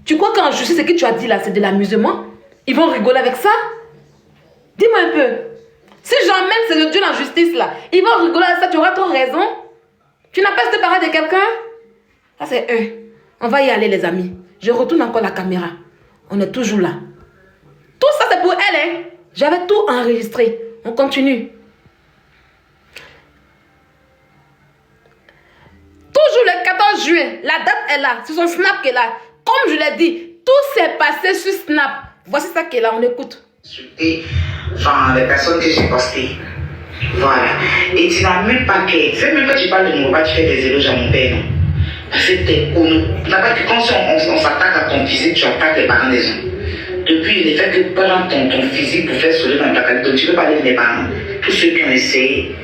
Tu crois qu'en justice, ce que tu as dit là, c'est de l'amusement? Ils vont rigoler avec ça? Dis-moi un peu. Si j'emmène ces Dieu en justice là, ils vont rigoler avec ça, tu auras trop raison. Tu n'as pas cette parole de quelqu'un? Ça c'est eux. On va y aller les amis. Je retourne encore la caméra. On est toujours là. Tout ça, c'est pour elle. Hein? J'avais tout enregistré. On continue. Toujours le 14 juin, la date est là. C'est son snap qui est là. Comme je l'ai dit, tout s'est passé sur Snap. Voici ça qui est là, on écoute. Enfin, les personnes que j'ai postées. Voilà. Et tu n'as même pas que. C'est même pas que tu parles de mon papa, tu fais des éloges à mon père, non? Parce que t'es connu. Quand on s'attaque à ton physique, tu attaques les parents des gens. Depuis le fait que pendant ton physique pour faire sourire dans ta qualité, tu peux parler de mes parents. Tous ceux qui ont essayé.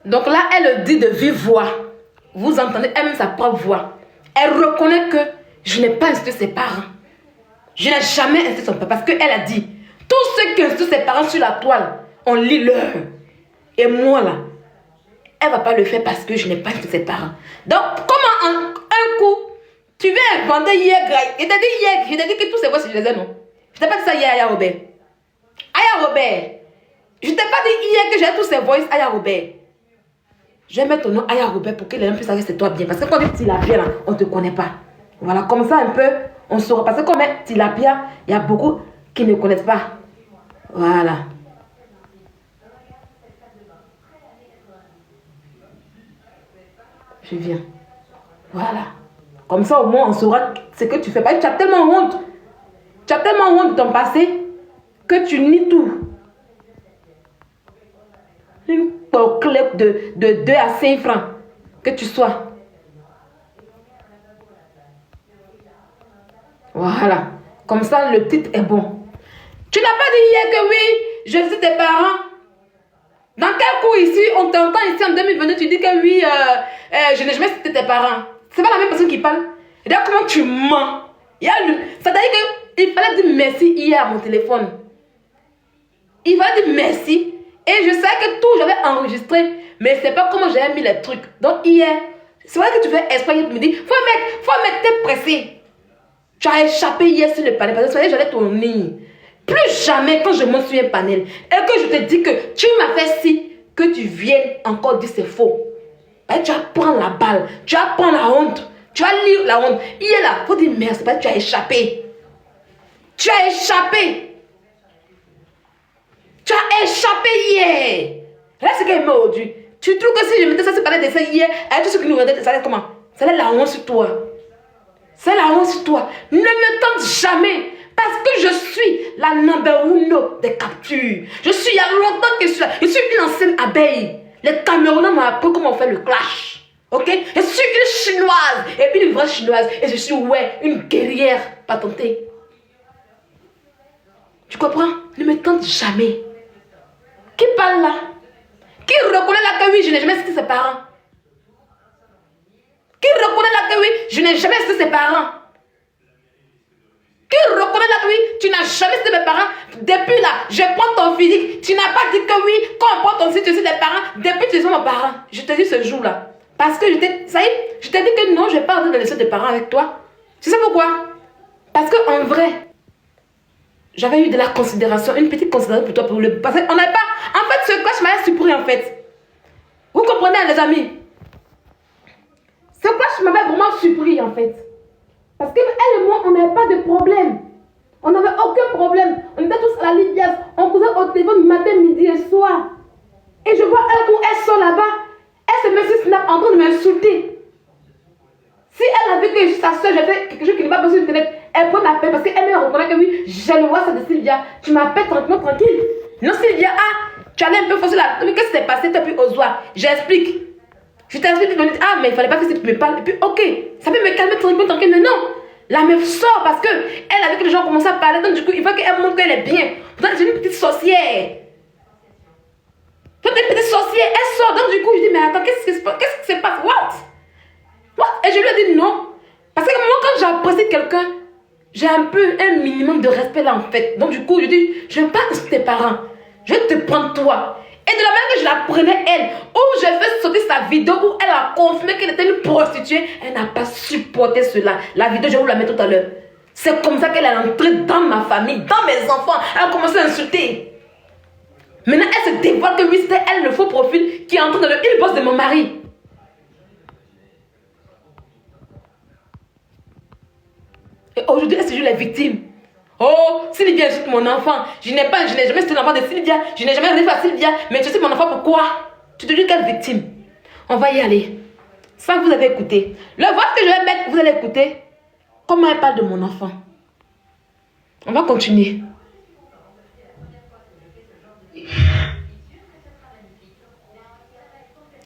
Donc là, elle le dit de vive voix. Vous entendez elle-même sa propre voix. Elle reconnaît que je n'ai pas insulté ses parents. Je n'ai jamais insulté son père. Parce qu'elle a dit, tous ceux qui insultent ses parents sur la toile, on lit leur. Et moi là, elle ne va pas le faire parce que je n'ai pas insulté ses parents. Donc, comment un coup, tu veux inventer hier, je t'ai dit que tous ces voix, je les ai, non? Je t'ai pas dit ça hier, Aya Robert. Aya Robert. Je t'ai pas dit hier que j'ai tous ces voix, Aya Robert. Je vais mettre ton nom Aya Robert pour que les gens puissent savoir que c'est toi bien. Parce que quand on est Tilapia, là, on ne te connaît pas. Voilà, comme ça un peu, on saura. Parce que quand on est Tilapia, il y a beaucoup qui ne connaissent pas. Voilà. Je viens. Voilà. Comme ça, au moins, on saura ce que tu fais. Parce que tu as tellement honte. Tu as tellement honte de ton passé que tu nies tout. Une clé de 2 à 5 francs. Que tu sois. Voilà. Comme ça, le titre est bon. Tu n'as pas dit hier que oui, je suis tes parents. Dans quel coup ici, on t'entend ici en 2022, tu dis que oui, je n'ai jamais cité tes parents. C'est pas la même personne qui parle. Et d'ailleurs, comment tu mens? C'est-à-dire qu'il fallait dire merci hier à mon téléphone. Il fallait dire merci. Et je sais que tout, j'avais enregistré. Mais c'est pas comment j'avais mis les trucs. Donc hier, c'est vrai que tu fais exprès pour me dire, faut mettre, t'es pressé. Tu as échappé hier sur le panel. Parce que j'allais tourner. Plus jamais quand je monte sur un panel et que je te dis que tu m'as fait si, que tu viennes encore dire c'est faux. Ben, tu vas prendre la balle, tu vas prendre la honte, tu vas lire la honte. Hier là, il faut dire merci, parce que tu as échappé. Tu as échappé. Tu as échappé hier. Là, c'est qu'elle m'a aujourd'hui. Tu trouves que si je mettais ça sur le panel de ça hier, avec tous ceux qui nous regardaient, ça allait comment? Ça allait la honte sur toi. C'est la honte sur toi. Ne me tente jamais. Parce que je suis la number one des captures. Je suis, il y a longtemps que je suis là. Je suis une ancienne abeille. Les Camerounais m'ont appris comment on fait le clash. Ok? Je suis une chinoise. Et puis une vraie chinoise. Et je suis, ouais, une guerrière patentée. Tu comprends? Ne me tente jamais. Qui parle là? Qui reconnaît là que oui, je n'ai jamais cité ses parents? Qui reconnaît là que oui, je n'ai jamais cité ses parents? Qui reconnaît là que oui, tu n'as jamais cité mes parents? Depuis là, je prends ton physique. Tu n'as pas dit que oui, quand on prend ton physique, tu cites tes parents. Depuis tu es mon parent. Je te dis ce jour-là. Parce que je t'ai dit que non, je n'ai pas envie de laisser tes parents avec toi. Tu sais pourquoi? Parce qu'en vrai, j'avais eu de la considération, une petite considération pour toi. Parce qu'on n'avait pas. En fait, ce clash m'a surpris en fait. Vous comprenez, les amis? Ce clash m'avait vraiment surpris en fait. Parce qu'elle et moi, on n'avait pas de problème. On n'avait aucun problème. On était tous à la Libias. On causait au téléphone matin, midi et soir. Et je vois elle quand elle sort là-bas. Elle se met sur Snap en train de m'insulter. Si elle a vu que sa soeur, j'ai fait quelque chose qui n'est pas possible sur Internet, elle peut m'appeler parce qu'elle me reconnaît que oui, je le vois ça de Sylvia. Tu m'appelles tranquillement, tranquille. Non, Sylvia, tu allais un peu forcer la. Mais qu'est-ce qui s'est passé? Tu as pu Ozoa. J'explique. Je t'explique, tu me dis, mais il fallait pas que tu me parles. Et puis, ok, ça peut me calmer tranquille, mais non. La meuf sort parce que elle a vu que les gens commencent à parler. Donc, du coup, il faut qu'elle montre qu'elle est bien. Pourtant, c'est une petite sorcière. C'est une petite sorcière. Elle sort. Donc, du coup, je dis, mais attends, qu'est-ce qui se passe? What? Et je lui ai dit non. Parce que moi, quand j'apprécie quelqu'un, j'ai un peu un minimum de respect là, en fait. Donc, du coup, je dis, je ne vais pas insulter tes parents. Je vais te prendre toi. Et de la manière que je la prenais, elle, où j'ai fait sauter sa vidéo, où elle a confirmé qu'elle était une prostituée, elle n'a pas supporté cela. La vidéo, je vais vous la mettre tout à l'heure. C'est comme ça qu'elle est entrée dans ma famille, dans mes enfants. Elle a commencé à insulter. Maintenant, elle se dévoile que oui, c'était elle le faux profil qui est entré dans le inbox de mon mari. aujourd'hui, elle se joue les victimes. Oh, Sylvia insulte mon enfant. Je n'ai jamais été l'enfant de Sylvia. Je n'ai jamais rien fait à Sylvia. Mais tu sais mon enfant, pourquoi? Tu te dis quelle victime? On va y aller. Ça, vous avez écouté. Le voix que je vais mettre, vous allez écouter. Comment elle parle de mon enfant. On va continuer.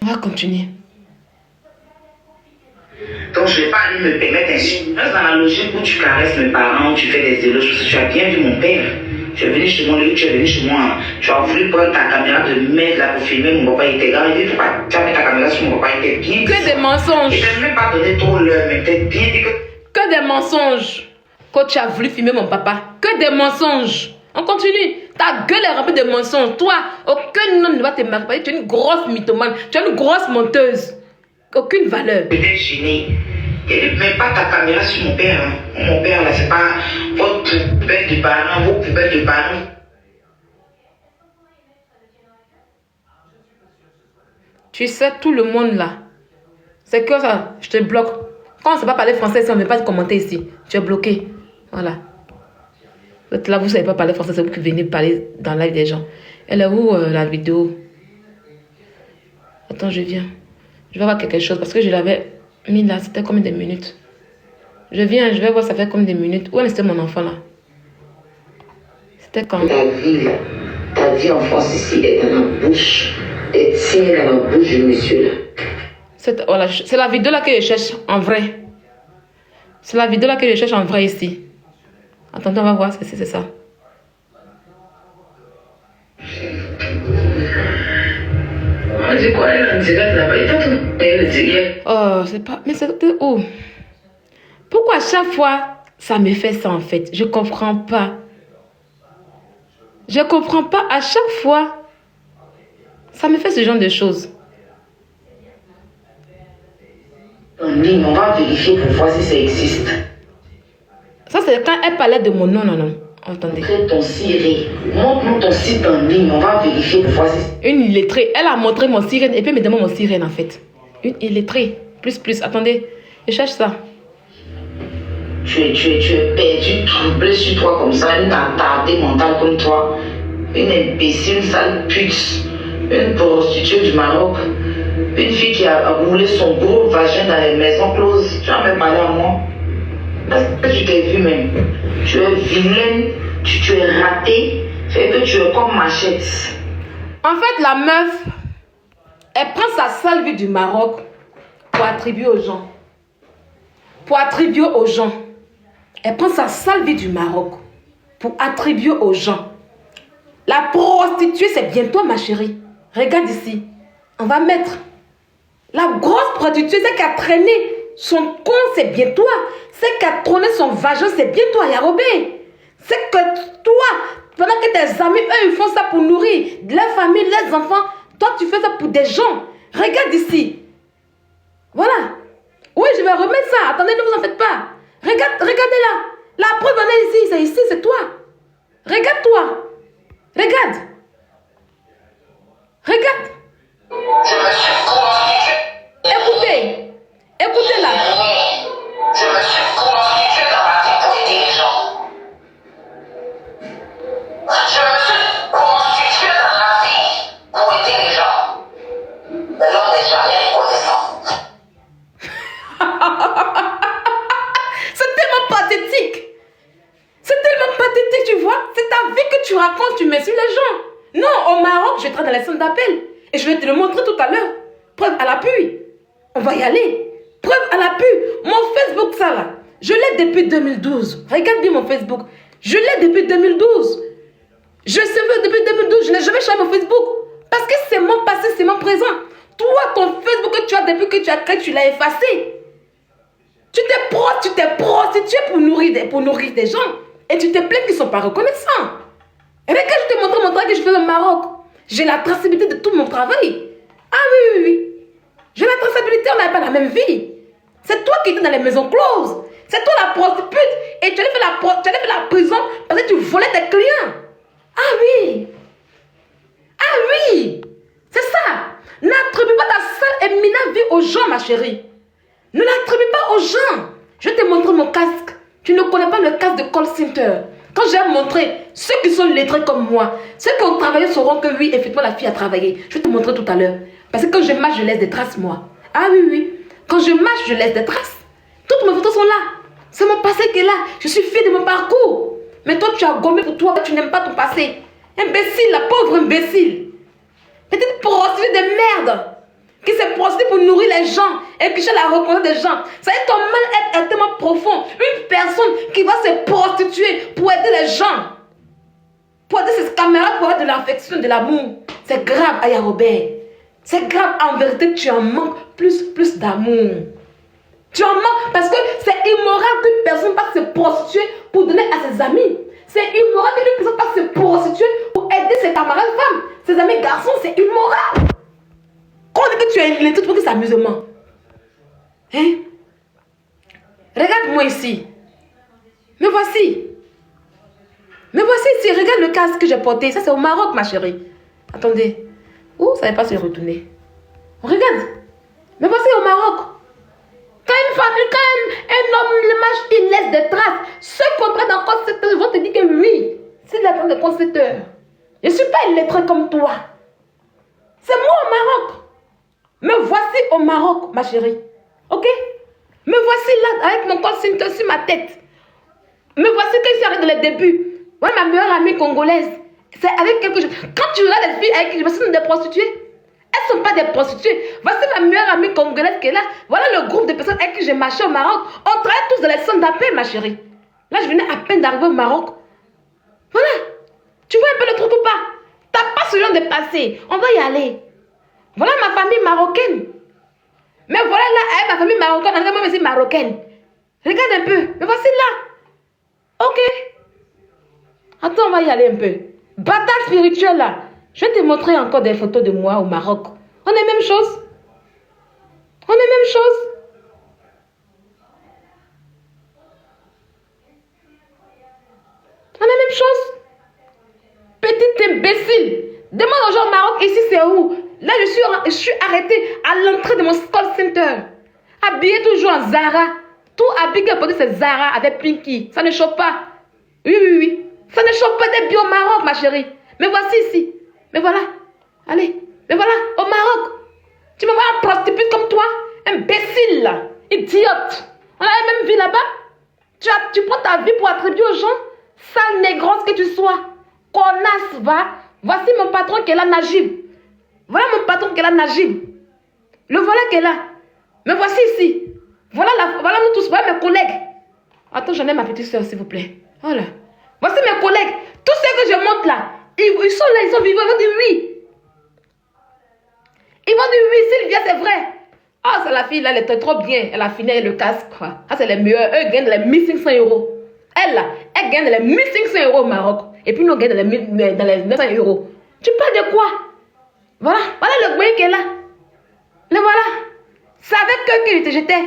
On va continuer. Donc, je ne vais pas aller me permettre ainsi. Dans la logique où tu caresses mes parents, où tu fais des éloges, parce que tu as bien vu mon père. Tu es venu chez moi, lui, tu es venu chez moi. Tu as voulu prendre ta caméra de merde là pour filmer mon papa, il était grand. Il dit, il ne faut pas tu as mis ta caméra sur mon papa, il était bien. Que des mensonges. Je ne t'ai même pas donné trop l'heure, mais peut-être bien dit que... Que des mensonges. Quand tu as voulu filmer mon papa. Que des mensonges. On continue. Ta gueule est remplie de mensonges. Toi, aucun homme ne va te marier. Tu es une grosse mythomane. Tu es une grosse menteuse. Aucune valeur. J'étais gêné. Et même pas ta caméra sur mon père. Hein. Mon père, là, c'est pas votre poubelle de parents, vos poubelles de parents. Tu sais, tout le monde là. C'est que ça, je te bloque. Quand on ne sait pas parler français, si on ne veut pas te commenter ici, tu es bloqué. Voilà. Là, vous ne savez pas parler français, c'est vous qui venez parler dans la live des gens. Elle est où la vidéo? Attends, je viens. Je vais voir quelque chose parce que je l'avais mis là. C'était combien de minutes? Je viens, je vais voir, ça fait combien de minutes. Où est mon enfant là? C'était quand? Ta vie en France ici est dans la bouche. Est signée dans la bouche du monsieur là. Voilà, c'est la vidéo là que je cherche en vrai. C'est la vidéo là que je cherche en vrai ici. Attendez, on va voir si c'est ça. C'est quoi elle dirait là-bas? Elle dirait. Oh, c'est pas. Mais c'est où? Pourquoi à chaque fois ça me fait ça en fait? Je comprends pas. Je comprends pas. À chaque fois, ça me fait ce genre de choses. En ligne, on va vérifier pour voir si ça existe. Ça, c'est quand elle parlait de mon nom, non. Attendez. Montre ton Siri. Montre-nous ton site en ligne. On va vérifier pour voir si... Une illettrée. Elle a montré mon sirène et puis elle me demande mon sirène en fait. Une illettrée. Plus. Attendez. Je cherche ça. Tu es perdu, troublé sur toi comme ça. Une attardée mentale comme toi. Une imbécile, une sale pute. Une prostituée du Maroc. Une fille qui a roulé son gros vagin dans les maisons closes. Tu as même parlé à moi. Est-ce que tu t'es vu même? Tu es vilaine, tu es ratée, fait que tu es comme Machette. En fait, la meuf, elle prend sa sale vie du Maroc pour attribuer aux gens. Elle prend sa sale vie du Maroc pour attribuer aux gens. La prostituée, c'est bien toi, ma chérie. Regarde ici. On va mettre la grosse prostituée, c'est qui a traîné son con, c'est bien toi. C'est qui a tourné son vagin, c'est bien toi, Yarobé. C'est que toi, pendant que tes amis, eux, ils font ça pour nourrir leur famille, leurs enfants, toi, tu fais ça pour des gens. Regarde ici. Voilà. Oui, je vais remettre ça. Attendez, ne vous en faites pas. Regardez là. La preuve en est ici, c'est toi. Regarde-toi. Regarde. Écoutez là. Je me suis constitué dans ma vie pour aider les gens. Je me suis constitué dans ma vie pour aider les gens. Mais l'homme n'est jamais reconnaissant. C'est tellement pathétique. Tu vois. C'est ta vie que tu racontes, tu mets sur les gens. Non, au Maroc, je traite dans les centres d'appel. Et je vais te le montrer tout à l'heure. Preuve à l'appui. On va y aller. Preuve à l'appui. Mon Facebook, ça là, je l'ai depuis 2012. Regarde bien mon Facebook. Je l'ai depuis 2012. Je sais depuis 2012, je n'ai jamais changé mon Facebook. Parce que c'est mon passé, c'est mon présent. Toi, ton Facebook que tu as depuis que tu as créé, tu l'as effacé. Tu t'es prostitué pour nourrir des gens. Et tu te plains qu'ils ne sont pas reconnaissants. Et regarde, je te montre mon travail que je fais au Maroc. J'ai la traçabilité de tout mon travail. Ah oui. J'ai la traçabilité, on n'a pas la même vie. C'est toi qui étais dans les maisons closes. C'est toi la prostituée. Et tu allais faire la prison parce que tu volais tes clients. Ah oui. C'est ça. N'attribue pas ta sale et minable vie aux gens, ma chérie. Ne l'attribue pas aux gens. Je vais te montrer mon casque. Tu ne connais pas le cas de call center. Quand j'ai montré ceux qui sont lettrés comme moi, ceux qui ont travaillé sauront que oui, effectivement, la fille a travaillé. Je vais te montrer tout à l'heure. Parce que quand je marche, je laisse des traces, moi. Ah oui, oui. Quand je marche, je laisse des traces. Toutes mes photos sont là. C'est mon passé qui est là. Je suis fière de mon parcours. Mais toi, tu as gommé pour toi. Tu n'aimes pas ton passé. Imbécile, la pauvre imbécile. Petite prostituée de merde. Qui s'est prostituée pour nourrir les gens. Et qui cherche la reconnaissance des gens. Ça y est, ton mal-être est tellement profond. Une personne qui va se prostituer pour aider les gens. Pour aider ses camarades, pour avoir de l'affection, de l'amour. C'est grave, Aya Robert. C'est grave. En vérité, tu en manques plus d'amour. Tu en manques parce que c'est immoral qu'une personne passe se prostituer pour donner à ses amis. C'est immoral qu'une personne passe se prostituer pour aider ses camarades femmes. Ses amis garçons, c'est immoral. Quand on dit que tu es illettré, tu trouves que c'est amusement. Hein? Regarde-moi ici. Me voici. Me voici ici. Regarde le casque que j'ai porté. Ça, c'est au Maroc, ma chérie. Attendez. Ouh, ça ne va pas se retourner. Regarde. Me voici au Maroc. Quand une famille, quand un homme le marche, il laisse des traces. Ceux qui entrent dans le concepteur vont te dire que oui, c'est la grande concepteur. Je ne suis pas illettré comme toi. C'est moi au Maroc. Me voici au Maroc, ma chérie. Ok? Me voici là avec mon concepteur sur ma tête. Me voici quand je suis arrivée dans les débuts. Ouais, ma meilleure amie congolaise. C'est avec quelque chose. Quand tu regardes les filles avec qui je me suis des prostituées. Elles ne sont pas des prostituées. Voici ma meilleure amie congolaise qui est là. Voilà le groupe de personnes avec qui j'ai marché au Maroc. On travaille tous dans les centres d'appel, ma chérie. Là, je venais à peine d'arriver au Maroc. Voilà. Tu vois un peu le truc ou pas? T'as pas ce genre de passé. On va y aller. Voilà ma famille marocaine. Mais voilà là, avec ma famille marocaine, regarde moi aussi marocaine. Regarde un peu. Mais voici là. Ok. Attends, on va y aller un peu. Bataille spirituelle là. Je vais te montrer encore des photos de moi au Maroc. On est même chose. On est même chose. On est même chose. Petite imbécile. Demande aux gens au Maroc, ici c'est où? Là je suis arrêtée à l'entrée de mon call center. Habillée toujours en Zara. Tout habillé pour dire c'est Zara avec Pinky. Ça ne choque pas. Oui, oui, oui. Ça ne choque pas d'être bien au Maroc, ma chérie. Mais voici ici. Mais voilà. Allez. Mais voilà, au Maroc. Tu me vois un prostituée comme toi? Imbécile, là. Idiote. On a la même vie là-bas. Tu prends ta vie pour attribuer aux gens. Sale négrosse que tu sois. Connasse, va. Voici mon patron qui est là, Najib. Voilà mon patron qui est là, Najib. Le voilà qui est là. Mais voici ici. Voilà nous tous. Voilà mes collègues. Attends, j'en ai ma petite soeur, s'il vous plaît. Voilà. Voici mes collègues. Tous ceux que je montre là. Ils sont là, ils sont vivants. Ils vont dire oui. Ils vont dire oui, Sylvia, c'est vrai. Ah, c'est la fille là, elle était trop bien. Elle a fini le casque. Ah, c'est les meilleurs. Eux gagnent les 1500 euros. Elle là, elle gagne les 1500 euros au Maroc. Et puis nous, on gagne dans les 900 euros. Tu parles de quoi? Voilà, voilà le bruit qui est là. Le voilà. C'est avec eux que j'étais.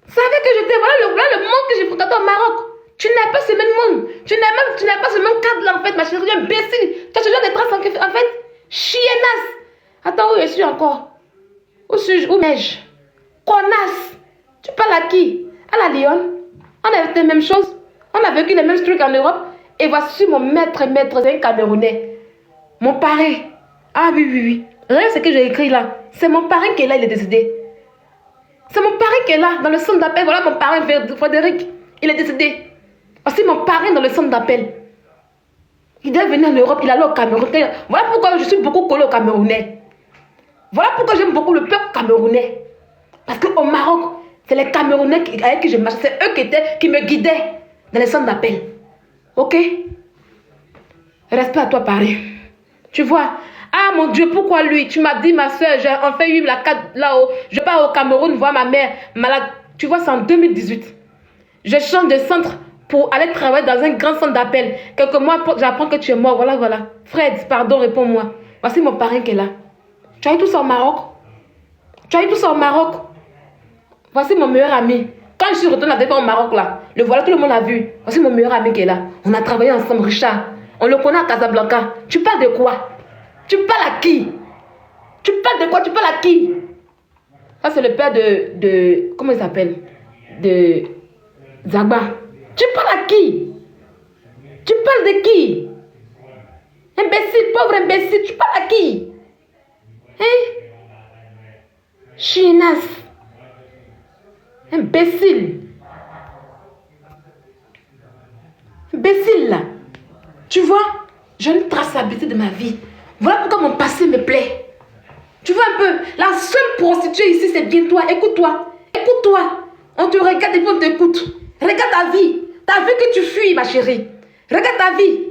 C'est avec eux que j'étais. Voilà le monde que j'ai fréquenté au Maroc. Tu n'as pas ce même monde. Tu n'as pas ce même cadre là en fait, ma chérie. Imbécile. Tu as ce genre de traces en fait. Chiennasse. Attends, où je suis encore? Où suis-je? Connasse. Tu parles à qui? À la Lyon. On a fait les mêmes choses. On a vécu les mêmes trucs en Europe. Et voici mon maître, c'est un Camerounais. Mon parrain. Ah oui, oui, oui. Regarde ce que j'ai écrit là. C'est mon parrain qui est là, il est décédé. C'est mon parrain qui est là, dans le centre d'appel. Voilà mon parrain, Frédéric. Il est décédé. Voici mon parrain dans le centre d'appel. Il doit venir en Europe, il est allé au Cameroun. Voilà pourquoi je suis beaucoup collée au Camerounais. Voilà pourquoi j'aime beaucoup le peuple camerounais. Parce qu'au Maroc, c'est les Camerounais avec qui je marche. C'est eux qui me guidaient dans les centres d'appel. Ok? Respect à toi, pareil. Tu vois? Ah mon Dieu, pourquoi lui? Tu m'as dit, ma soeur, j'ai enfin eu la carte là-haut. Je pars au Cameroun voir ma mère malade. Tu vois, c'est en 2018. Je change de centre pour aller travailler dans un grand centre d'appel. Quelques mois, j'apprends que tu es mort. Voilà, voilà. Fred, pardon, réponds-moi. Voici mon parrain qui est là. Tu as eu tout ça au Maroc? Tu as eu tout ça au Maroc? Voici mon meilleur ami. Quand je suis retournée au Maroc, là, le voilà, tout le monde l'a vu. Voici mon meilleur ami qui est là. On a travaillé ensemble, Richard. On le connaît à Casablanca. Tu parles de quoi? Tu parles à qui? Tu parles de quoi? Tu parles à qui? Ça, c'est le père de comment il s'appelle? Zagba, tu parles à qui? Tu parles de qui? Imbécile, pauvre imbécile, tu parles à qui? Hein? Chinas. Imbécile. Imbécile là. Tu vois, j'ai une traçabilité de ma vie. Voilà pourquoi mon passé me plaît. Tu vois un peu, la seule prostituée ici, c'est bien toi. Écoute-toi. Écoute-toi. On te regarde et puis on t'écoute. Regarde ta vie. Ta vie que tu fuis, ma chérie. Regarde ta vie.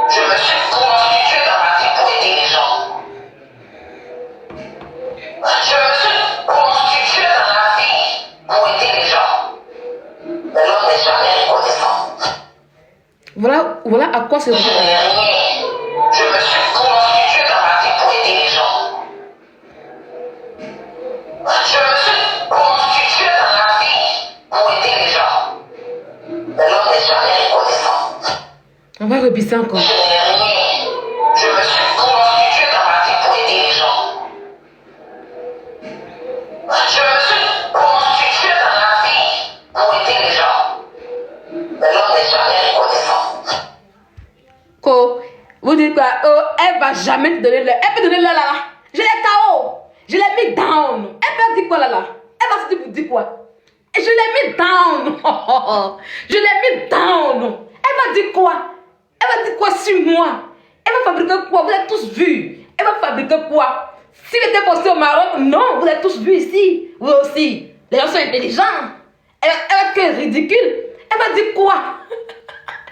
Je me suis constitué dans ma vie pour aider les gens. Je me suis constitué dans ma vie pour aider les gens. Mais l'homme n'est jamais reconnaissant. Voilà à quoi c'est. Je me suis constitué dans ma vie pour aider les gens. Je me suis constitué dans ma vie pour aider les gens. Mais l'homme n'est jamais reconnaissant. On va rebisser encore. Je me suis constitué dans ma vie pour aider les gens. Je me suis constitué dans ma vie pour aider les gens. Mais l'homme n'est jamais reconnaissant. Ko, vous dites quoi? Oh, elle va jamais te donner l'heure. Elle peut donner l'heure là. Je l'ai KO. Je l'ai mis down. Elle peut dire quoi là? Elle va se dire, vous dites quoi? Et je l'ai mis down. Je l'ai mis down. Elle va dire quoi? Elle va dire quoi sur moi? Elle va fabriquer quoi? Vous avez tous vu. Elle va fabriquer quoi? S'il était posté au Maroc, non, vous avez tous vu ici. Vous aussi. Les gens sont intelligents. Elle va être ridicule. Elle va dire quoi?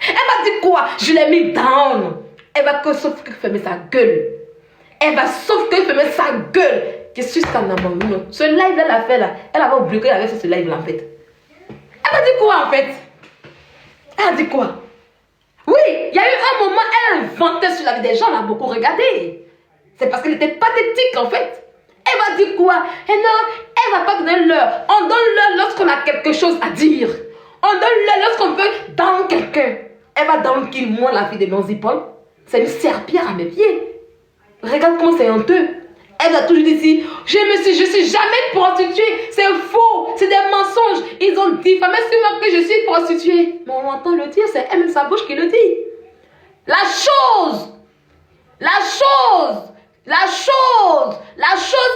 Elle va dire quoi? Je l'ai mis down. Elle va que sauf que fermer sa gueule. Elle va sauf que fermer sa gueule. Je suis en amour. Ce live là, elle a fait là. Elle a oublié qu'elle avait fait ce live là en fait. Elle va dire quoi en fait? Elle a dit quoi? Oui, il y a eu un moment, elle inventait sur la vie des gens, on a beaucoup regardé. C'est parce qu'elle était pathétique en fait. Elle va dire quoi? Et non, elle va pas donner l'heure. On donne l'heure lorsqu'on a quelque chose à dire. On donne l'heure lorsqu'on veut down quelqu'un. Elle va down qui? Moi, la fille de Nonzi Paul. C'est une serpillère à mes pieds. Regarde comment c'est honteux. Elle a toujours dit ici, je suis jamais prostituée. C'est faux, c'est des mensonges. Ils ont diffamé sur moi que je suis prostituée. Mais on entend le dire, c'est elle-même sa bouche qui le dit. La chose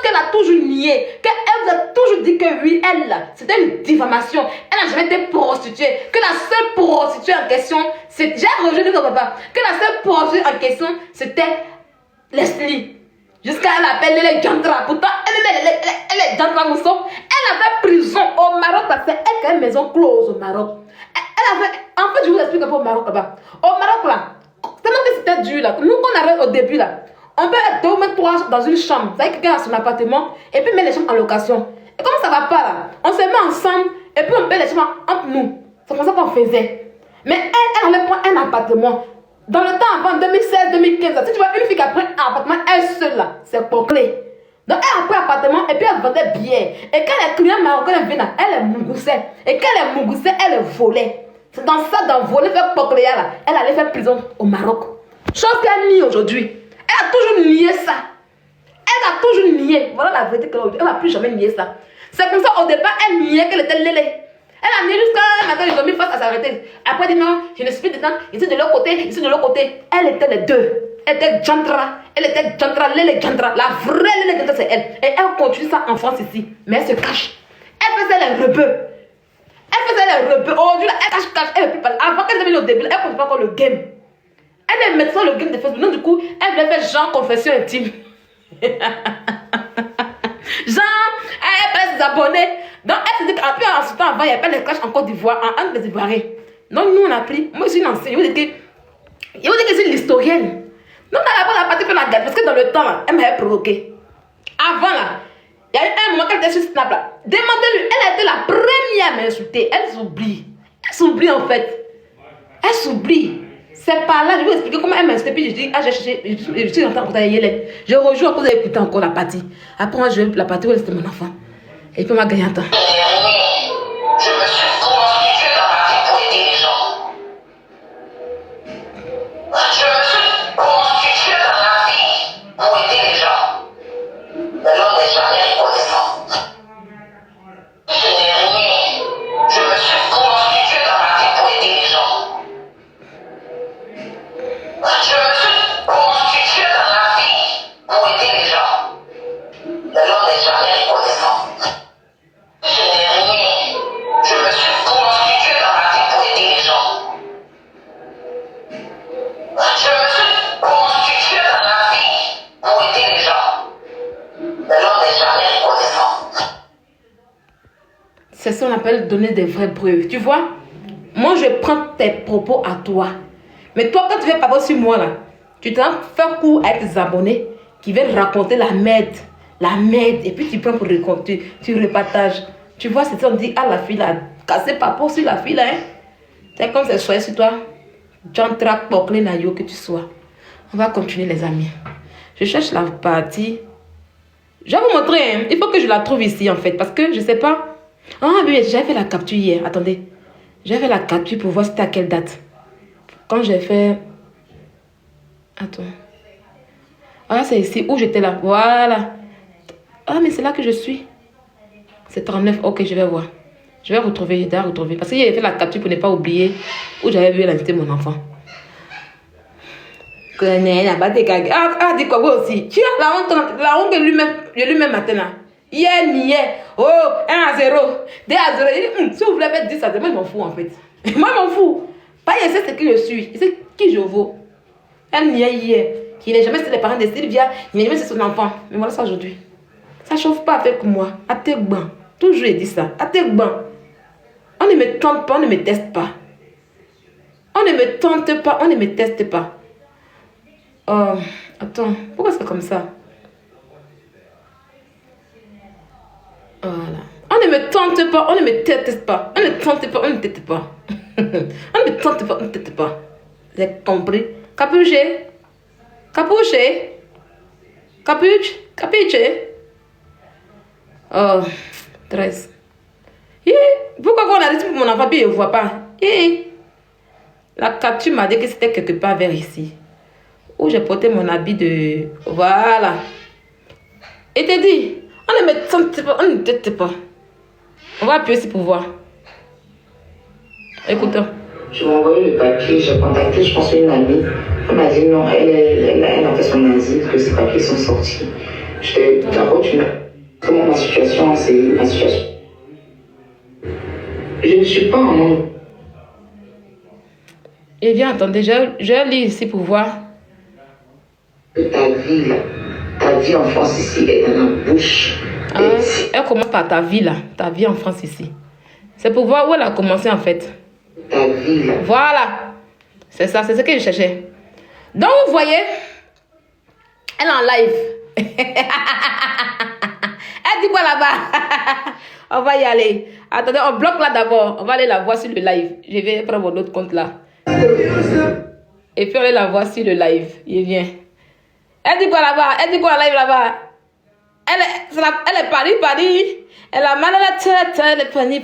qu'elle a toujours niée, qu'elle vous a toujours dit que oui, elle, c'était une diffamation. Elle n'a jamais été prostituée. Que la seule prostituée en question, j'ai rejeté ton papa, que la seule prostituée en question, c'était Leslie. Jusqu'à elle appelle les Jantra. Pourtant, elle est Jantra Mousson. Elle avait prison au Maroc parce qu'elle a une maison close au Maroc. Elle avait. En fait, je vous explique un peu au Maroc là-bas. Au Maroc là, tellement que c'était dur là. Nous, qu'on arrive au début là, on peut être 2 ou même 3 dans une chambre. Vous savez, quelqu'un a son appartement et puis met les chambres en location. Et comme ça va pas là, on se met ensemble et puis on met les chambres entre nous. C'est comme ça qu'on faisait. Mais elle allait prendre un appartement. Dans le temps avant 2016-2015, si tu vois une fille qui a pris un appartement, elle seule là, c'est pour clé. Donc elle a pris un appartement et puis elle vendait bien. Et quand les clients marocains viennent là, elle est mougoussée. Et quand elle est mougoussée, elle est volée. C'est dans ça, dans voler, faire pocléa là, elle allait faire prison au Maroc. Chose qu'elle nie aujourd'hui. Elle a toujours nié ça. Elle a toujours nié. Voilà la vérité qu'elle va plus jamais nier ça. C'est comme ça au départ, elle niait qu'elle était lélé. Elle a nié jusqu'à maintenant, ils ont mis face à s'arrêter. Après, elle dit non, je ne suis plus dedans, ici de l'autre côté, ici de l'autre côté. Elle était les deux. Elle était Jantra. Elle était Jantra, Lélé Jantra. La vraie Lélé Jantra, c'est elle. Et elle continue ça en France ici. Mais elle se cache. Elle faisait les rebeux. Aujourd'hui, elle cache. Elle ne peut pas. Avant qu'elle devienne au début, elle ne comprend pas encore le game. Elle est maintenant le game de Facebook. Donc, du coup, elle voulait faire genre confession intime. Genre, elle perd ses abonnés. Donc, elle se dit qu'en plus, en ce temps, avant, il n'y avait pas de clash en Côte d'Ivoire, en des Ivoiriens. Donc, nous, on a pris. Moi, je suis une enseigne. Je vous dis que c'est l'historienne. Donc, on a parti faire la guerre. Parce que dans le temps, là, elle m'avait provoqué. Avant, là, il y a eu un moment qu'elle était sur Snap, là. Demandez-lui, elle a été la première à m'insulter. Elle s'oublie. Elle s'oublie, en fait. Elle s'oublie. C'est par là, je vais vous expliquer comment elle m'a insulté. Puis je dis, j'ai cherché, je suis en train de Yélène. Je rejoue encore, vous avez écouté encore la partie. Après, moi, je vais la partie où c'était mon enfant. Et puis, on va gagner un temps. Je me suis constitué dans ma vie pour aider les gens. Je me suis constitué dans ma vie pour aider les gens. Mais l'homme n'est jamais reconnaissant. Je me C'est ce qu'on appelle donner des vraies preuves. Tu vois? Moi, je prends tes propos à toi. Mais toi, quand tu fais parler sur moi, là, tu te fais coup avec tes abonnés qui viennent raconter la merde. La merde. Et puis tu prends pour raconter, tu repartages. Tu vois, c'est ça, on dit, ah, la fille là, cassez pas pour sur la fille là, hein. C'est comme c'est soyez sur toi. John Track, Pokle, Nayo, que tu sois. On va continuer, les amis. Je cherche la partie. Je vais vous montrer, hein. Il faut que je la trouve ici, en fait, parce que je sais pas. Ah, oui, j'avais fait la capture hier. Attendez. J'avais fait la capture pour voir c'était à quelle date. Quand j'ai fait... Attends. Ah, c'est ici où j'étais là. Voilà. Ah, mais c'est là que je suis. C'est 39. Ok, je vais voir. Je vais retrouver. Je dois retrouver. Parce que j'ai fait la capture pour ne pas oublier où j'avais vu l'inviter mon enfant. Ah, dis quoi, vous aussi. Tu as la honte de lui-même matin là. Hier. Oh, 1-0. 2-0. Si vous voulez mettre 10 à 0, moi, je m'en fous en fait. Moi, je m'en fous. Pas je sais ce que je suis. Je sais qui je vaux. Elle n'y est hier. Il n'est jamais chez les parents de Sylvia. Il n'est jamais chez son enfant. Mais voilà ça aujourd'hui. Ça ne chauffe pas avec moi. À tes bains. Toujours il dit ça. À tes bains. On ne me tente pas, on ne me teste pas. On ne me tente pas, on ne me teste pas. Oh, attends. Pourquoi c'est comme ça? Voilà. On ne me tente pas, on ne me teste pas. On ne tente pas, on ne teste pas. On ne me tente pas, on ne teste pas. Vous avez compris? Capuche? Capuche? Capuche? Oh, 13. Pourquoi on a dit pour mon enfant, puis il ne voit pas? La capture m'a dit que c'était quelque part vers ici. Où j'ai porté mon habit de... Voilà. Et te dit, on ne me tente pas, on ne tente pas. On va appuyer ici pour voir. Écoutons. Je m'ai envoyé le papier, j'ai contacté, je pense, une amie. Elle m'a dit non, elle a fait son asile, que ses papiers sont sortis. J'étais d'accord, comment ma situation, c'est ma situation. Je ne suis pas en monde. Eh bien, attendez, je lis ici pour voir. Ta vie en France ici est dans la bouche. Ah, elle commence par ta vie là, ta vie en France ici. C'est pour voir où elle a commencé en fait. Ta vie là. Voilà. C'est ça, c'est ce que je cherchais. Donc vous voyez, elle est en live. Elle dit quoi là-bas? On va y aller. Attendez, on bloque là d'abord. On va aller la voir sur le live. Je vais prendre mon autre compte là. Et puis on va la voir sur le live. Il vient. Elle dit quoi là-bas? Elle dit quoi en live là-bas? Elle est Paris. Elle a mal à la tête. Elle est Pani.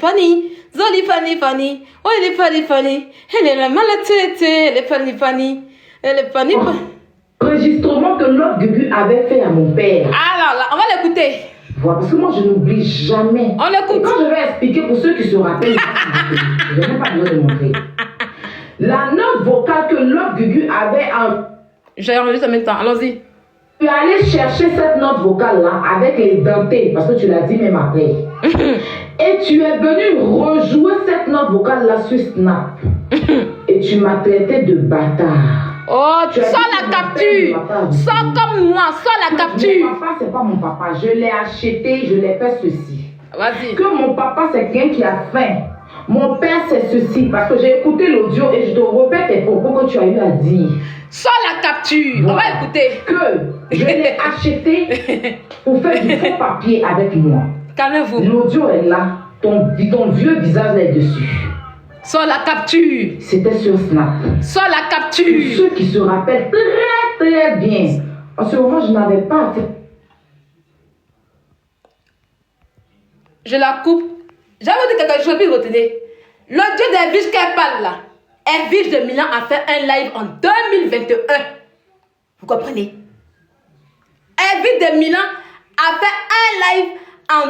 Zoli Pani. Oh, elle est Pani. Elle est mal à la tête. Elle est Pani. Elle est Pani. Enregistrement que l'autre Gugu avait fait à mon père. Alors là, on va l'écouter. Voilà, parce que moi je n'oublie jamais. On l'écoute. Et quand je vais expliquer pour ceux qui se rappellent, je n'ai pas besoin de montrer. La note vocale que l'autre Gugu avait en... J'ai enregistré en même temps. Allons-y. Tu es allé chercher cette note vocale-là avec les dentés, parce que tu l'as dit même après. Et tu es venu rejouer cette note vocale-là sur Snap. Et tu m'as traité de bâtard. Oh, sors la capture. Sors comme moi, sors la capture. Mon papa, c'est pas mon papa. Je l'ai acheté, je l'ai fait ceci. Vas-y. Que mon papa, c'est quelqu'un qui a faim. Mon père, c'est ceci. Parce que j'ai écouté l'audio et je te répète les propos que tu as eu à dire. Sors la capture. Voilà. On va écouter. Que je l'ai acheté pour faire du faux papier avec moi. Calmez-vous. L'audio est là. Ton vieux visage est dessus. Sors la capture. C'était sur Snap. Sors la capture. Pour ceux qui se rappellent très bien. En ce moment, je n'avais pas fait. Je la coupe. J'avais dit quelque chose puis retenir. L'audio d'Elvis qu'elle parle là. Elvis de Milan a fait un live en 2021. Vous comprenez? Elvis de Milan a fait un live en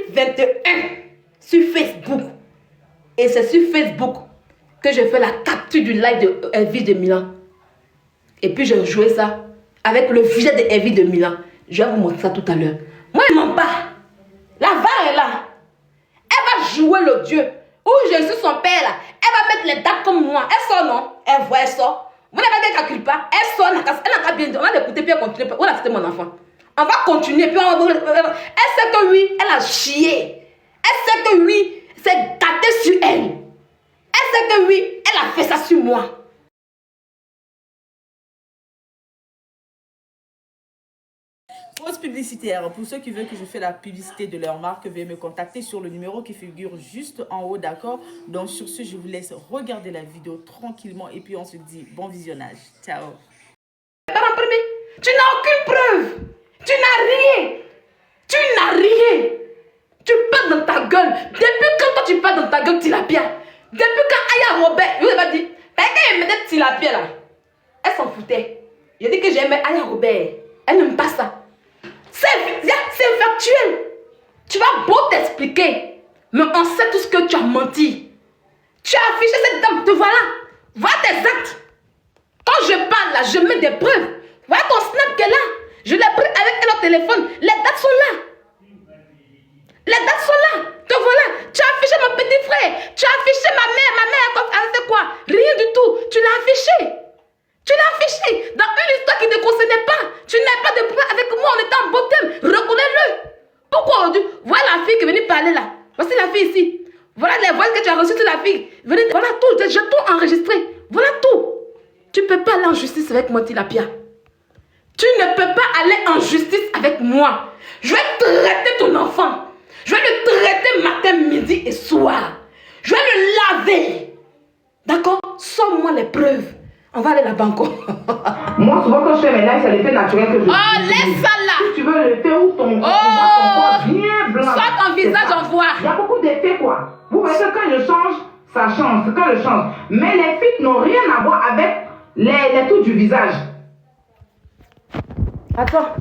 2021 sur Facebook. Et c'est sur Facebook que je fais la capture du live de Elvis de Milan. Et puis je jouais ça avec le sujet de Elvis de Milan. Je vais vous montrer ça tout à l'heure. Moi, je ne mens pas. La VAR est là. Elle va jouer l'audio. Où je suis son père là. Elle va mettre les dates comme moi. Elle sort non? Elle voit, elle sort. Vous n'avez pas calculé pas. Elle sort, elle n'a qu'à bien dire. On va l'écouter puis elle continue. On a fait mon enfant. On va continuer puis on va... Elle sait que oui, elle a chié. Elle sait que oui, s'est gâtée sur elle. Elle sait que oui, elle a fait ça sur moi. Pause publicitaire. Pour ceux qui veulent que je fasse la publicité de leur marque, veuillez me contacter sur le numéro qui figure juste en haut, d'accord? Donc sur ce, je vous laisse regarder la vidéo tranquillement et puis on se dit bon visionnage. Ciao. Tu n'as aucune preuve. Tu n'as rien. Tu n'as rien. Tu parles dans ta gueule. Depuis quand toi tu parles dans ta gueule, tilapia? Depuis quand Aya Robert, je vous ai dit, quand elle mettait tilapia là, elle s'en foutait. Je dis que j'aimais Aya Robert. Elle n'aime pas ça. C'est factuel. Tu vas beau t'expliquer, mais on sait tout ce que tu as menti. Tu as affiché cette dame, te voilà. Voilà tes actes. Quand je parle là, je mets des preuves. Voilà ton snap qu'elle a. Je l'ai pris avec elle au téléphone. Les dates sont là. Les dates sont là. Te voilà. Tu as affiché mon petit frère. Tu as affiché ma mère. Ma mère, elle fait quoi? Rien du tout. Tu l'as affiché. Tu l'as affiché dans une histoire qui ne te concernait pas. Tu n'as pas de preuve avec moi. On était en baptême. Reconnais-le. Pourquoi aujourd'hui? Voilà la fille qui est venue parler là. Voici la fille ici. Voilà les voix que tu as reçues de la fille. Venez, voilà tout. J'ai tout enregistré. Voilà tout. Tu ne peux pas aller en justice avec moi, Tilapia. Tu ne peux pas aller en justice avec moi. Je vais traiter ton enfant. Je vais le traiter matin, midi et soir. Je vais le laver. D'accord? Sors-moi les preuves. On va aller là-bas encore. Moi, souvent, quand je fais mes lives, c'est l'effet naturel que je Oh, laisse ça là. Si tu veux le faire où ton corps bien blanc. Soit ton visage en voix. Il y a beaucoup d'effets, quoi. Vous voyez que quand je change, ça change. Quand je change. Mais les filtres n'ont rien à voir avec les trucs du visage. Attends.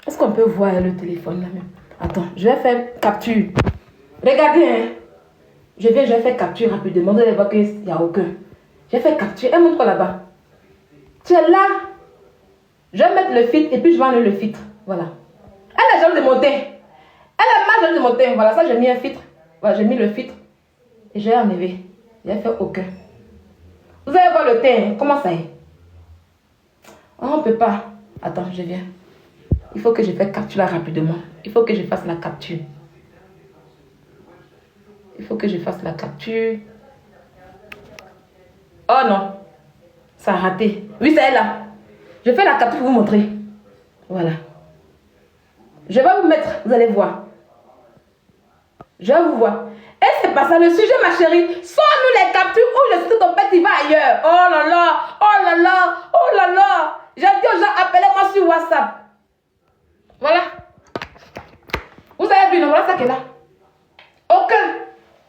Est-ce qu'on peut voir le téléphone là même? Attends, je vais faire capture. Regardez, hein. Je vais faire capture rapidement. Vous allez voir qu'il n'y a aucun. Je vais faire capture. Elle montre quoi là-bas? Tu es là. Je vais mettre le filtre et puis je vais enlever le filtre. Voilà. Elle est jaune de monter. Elle est mal jaune de monter. Voilà, ça j'ai mis un filtre. Voilà, j'ai mis le filtre. Et je vais enlever. Je vais faire aucun. Vous allez voir le teint. Comment ça est? Oh, on ne peut pas. Attends, je viens. Il faut que je fasse capture là rapidement. Il faut que je fasse la capture. Il faut que je fasse la capture. Oh non. Ça a raté. Oui, ça est là. Je fais la capture pour vous montrer. Voilà. Je vais vous mettre. Vous allez voir. Je vais vous voir. Et c'est pas ça le sujet, ma chérie. Sors-nous les captures où je suis ton père, il va ailleurs. Oh là là. Oh là là. Oh là là. J'ai dit aux gens, appelez-moi sur WhatsApp. Voilà. Vous avez vu, non? Voilà ça qui est là. Aucun.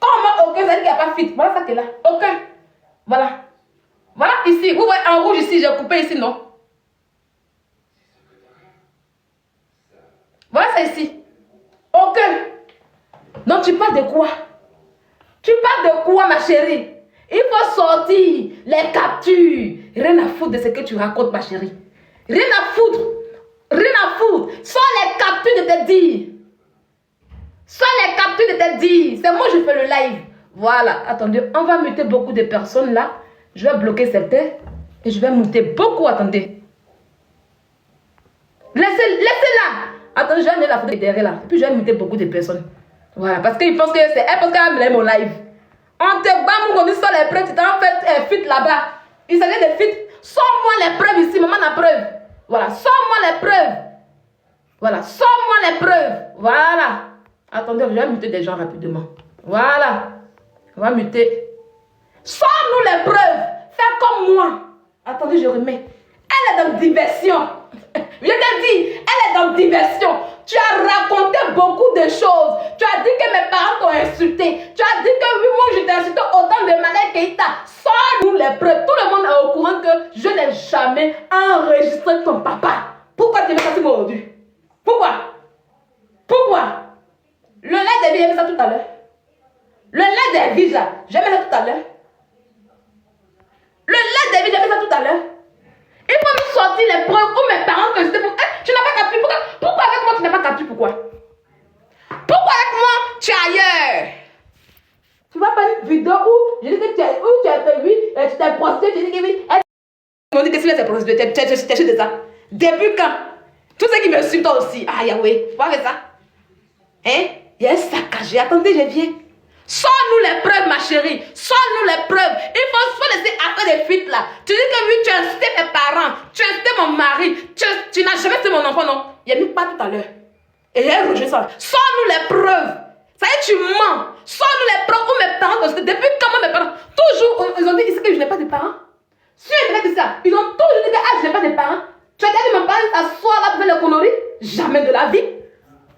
Quand on met aucun, ça veut dire qu'il n'y a pas fit. Voilà ça qui est là. Aucun. Voilà. Voilà ici. Vous voyez en rouge ici, j'ai coupé ici, non? Voilà ça ici. Aucun. Donc tu parles de quoi? Tu parles de quoi, ma chérie? Il faut sortir les captures. Rien à foutre de ce que tu racontes, ma chérie. Rien à foutre. Rien à foutre. Sors les captures de tes dires. Sors les captures de tes dires. C'est moi je fais le live. Voilà. Attendez, on va muter beaucoup de personnes là. Je vais bloquer certains. Et je vais muter beaucoup. Attendez. Laissez-la. Attendez, je vais mettre la photo derrière là. Et puis je vais muter beaucoup de personnes. Voilà. Parce qu'ils pensent que c'est elle. Parce qu'elle aime mon live. On te bat, mon sort les preuves. Tu t'en fais un fit là-bas. Il s'agit de fit. Sors-moi les preuves ici. Maman la preuve. Voilà. Sors-moi les preuves. Voilà. Sors-moi les preuves. Voilà. Attendez, je vais muter des gens rapidement. Voilà. On va muter. Sors-nous les preuves. Fais comme moi. Attendez, je remets. Elle est dans diversion. Je t'ai dit, elle est dans diversion. Tu as raconté beaucoup de choses. Tu as dit que mes parents t'ont insulté. Tu as dit que oui, moi je t'ai insulté autant de manière qu'il t'a. Sors-nous les preuves. Tout le monde est au courant que je n'ai jamais enregistré ton papa. Pourquoi tu veux ça aujourd'hui? Pourquoi? Pourquoi? Le lait des vies, j'ai mis ça tout à l'heure. Le lait des vies, j'ai mis ça tout à l'heure. Le lait des vies, j'ai mis ça tout à l'heure. Il faut me sortir les preuves où mes parents que c'était pour... tu n'as pas capté. Pourquoi avec moi tu n'as pas capté? Pourquoi? Pourquoi avec moi tu es ailleurs? Tu vas faire une vidéo où je dis que tu as fait oui, tu t'es prostituée, tu dis que oui. Ils m'ont dit que si elle s'est prostituée, tu es de ça. Depuis quand? Tous ceux qui me suivent toi aussi. Ah Yahweh, tu vois avec ça? Hein? Il y a un saccagé. Attendez, je viens. Sors-nous les preuves, ma chérie. Sors-nous les preuves. Il faut laisser après des fuites là. Tu dis que oui, tu as insulté mes parents. Tu as insulté mon mari. Tu n'as jamais fait mon enfant, non? Il n'y a mis pas tout à l'heure. Et elle rejoint ça. Sors-nous les preuves. Ça y est, tu mens. Sors-nous les preuves où mes parents. Depuis quand mes parents. Toujours, ils ont dit ici que je n'ai pas de parents. Si je n'ai pas dit ça, ils ont toujours dit que je n'ai pas de parents. Tu as dit mes parents s'asseoir là pour faire les conneries? Jamais de la vie.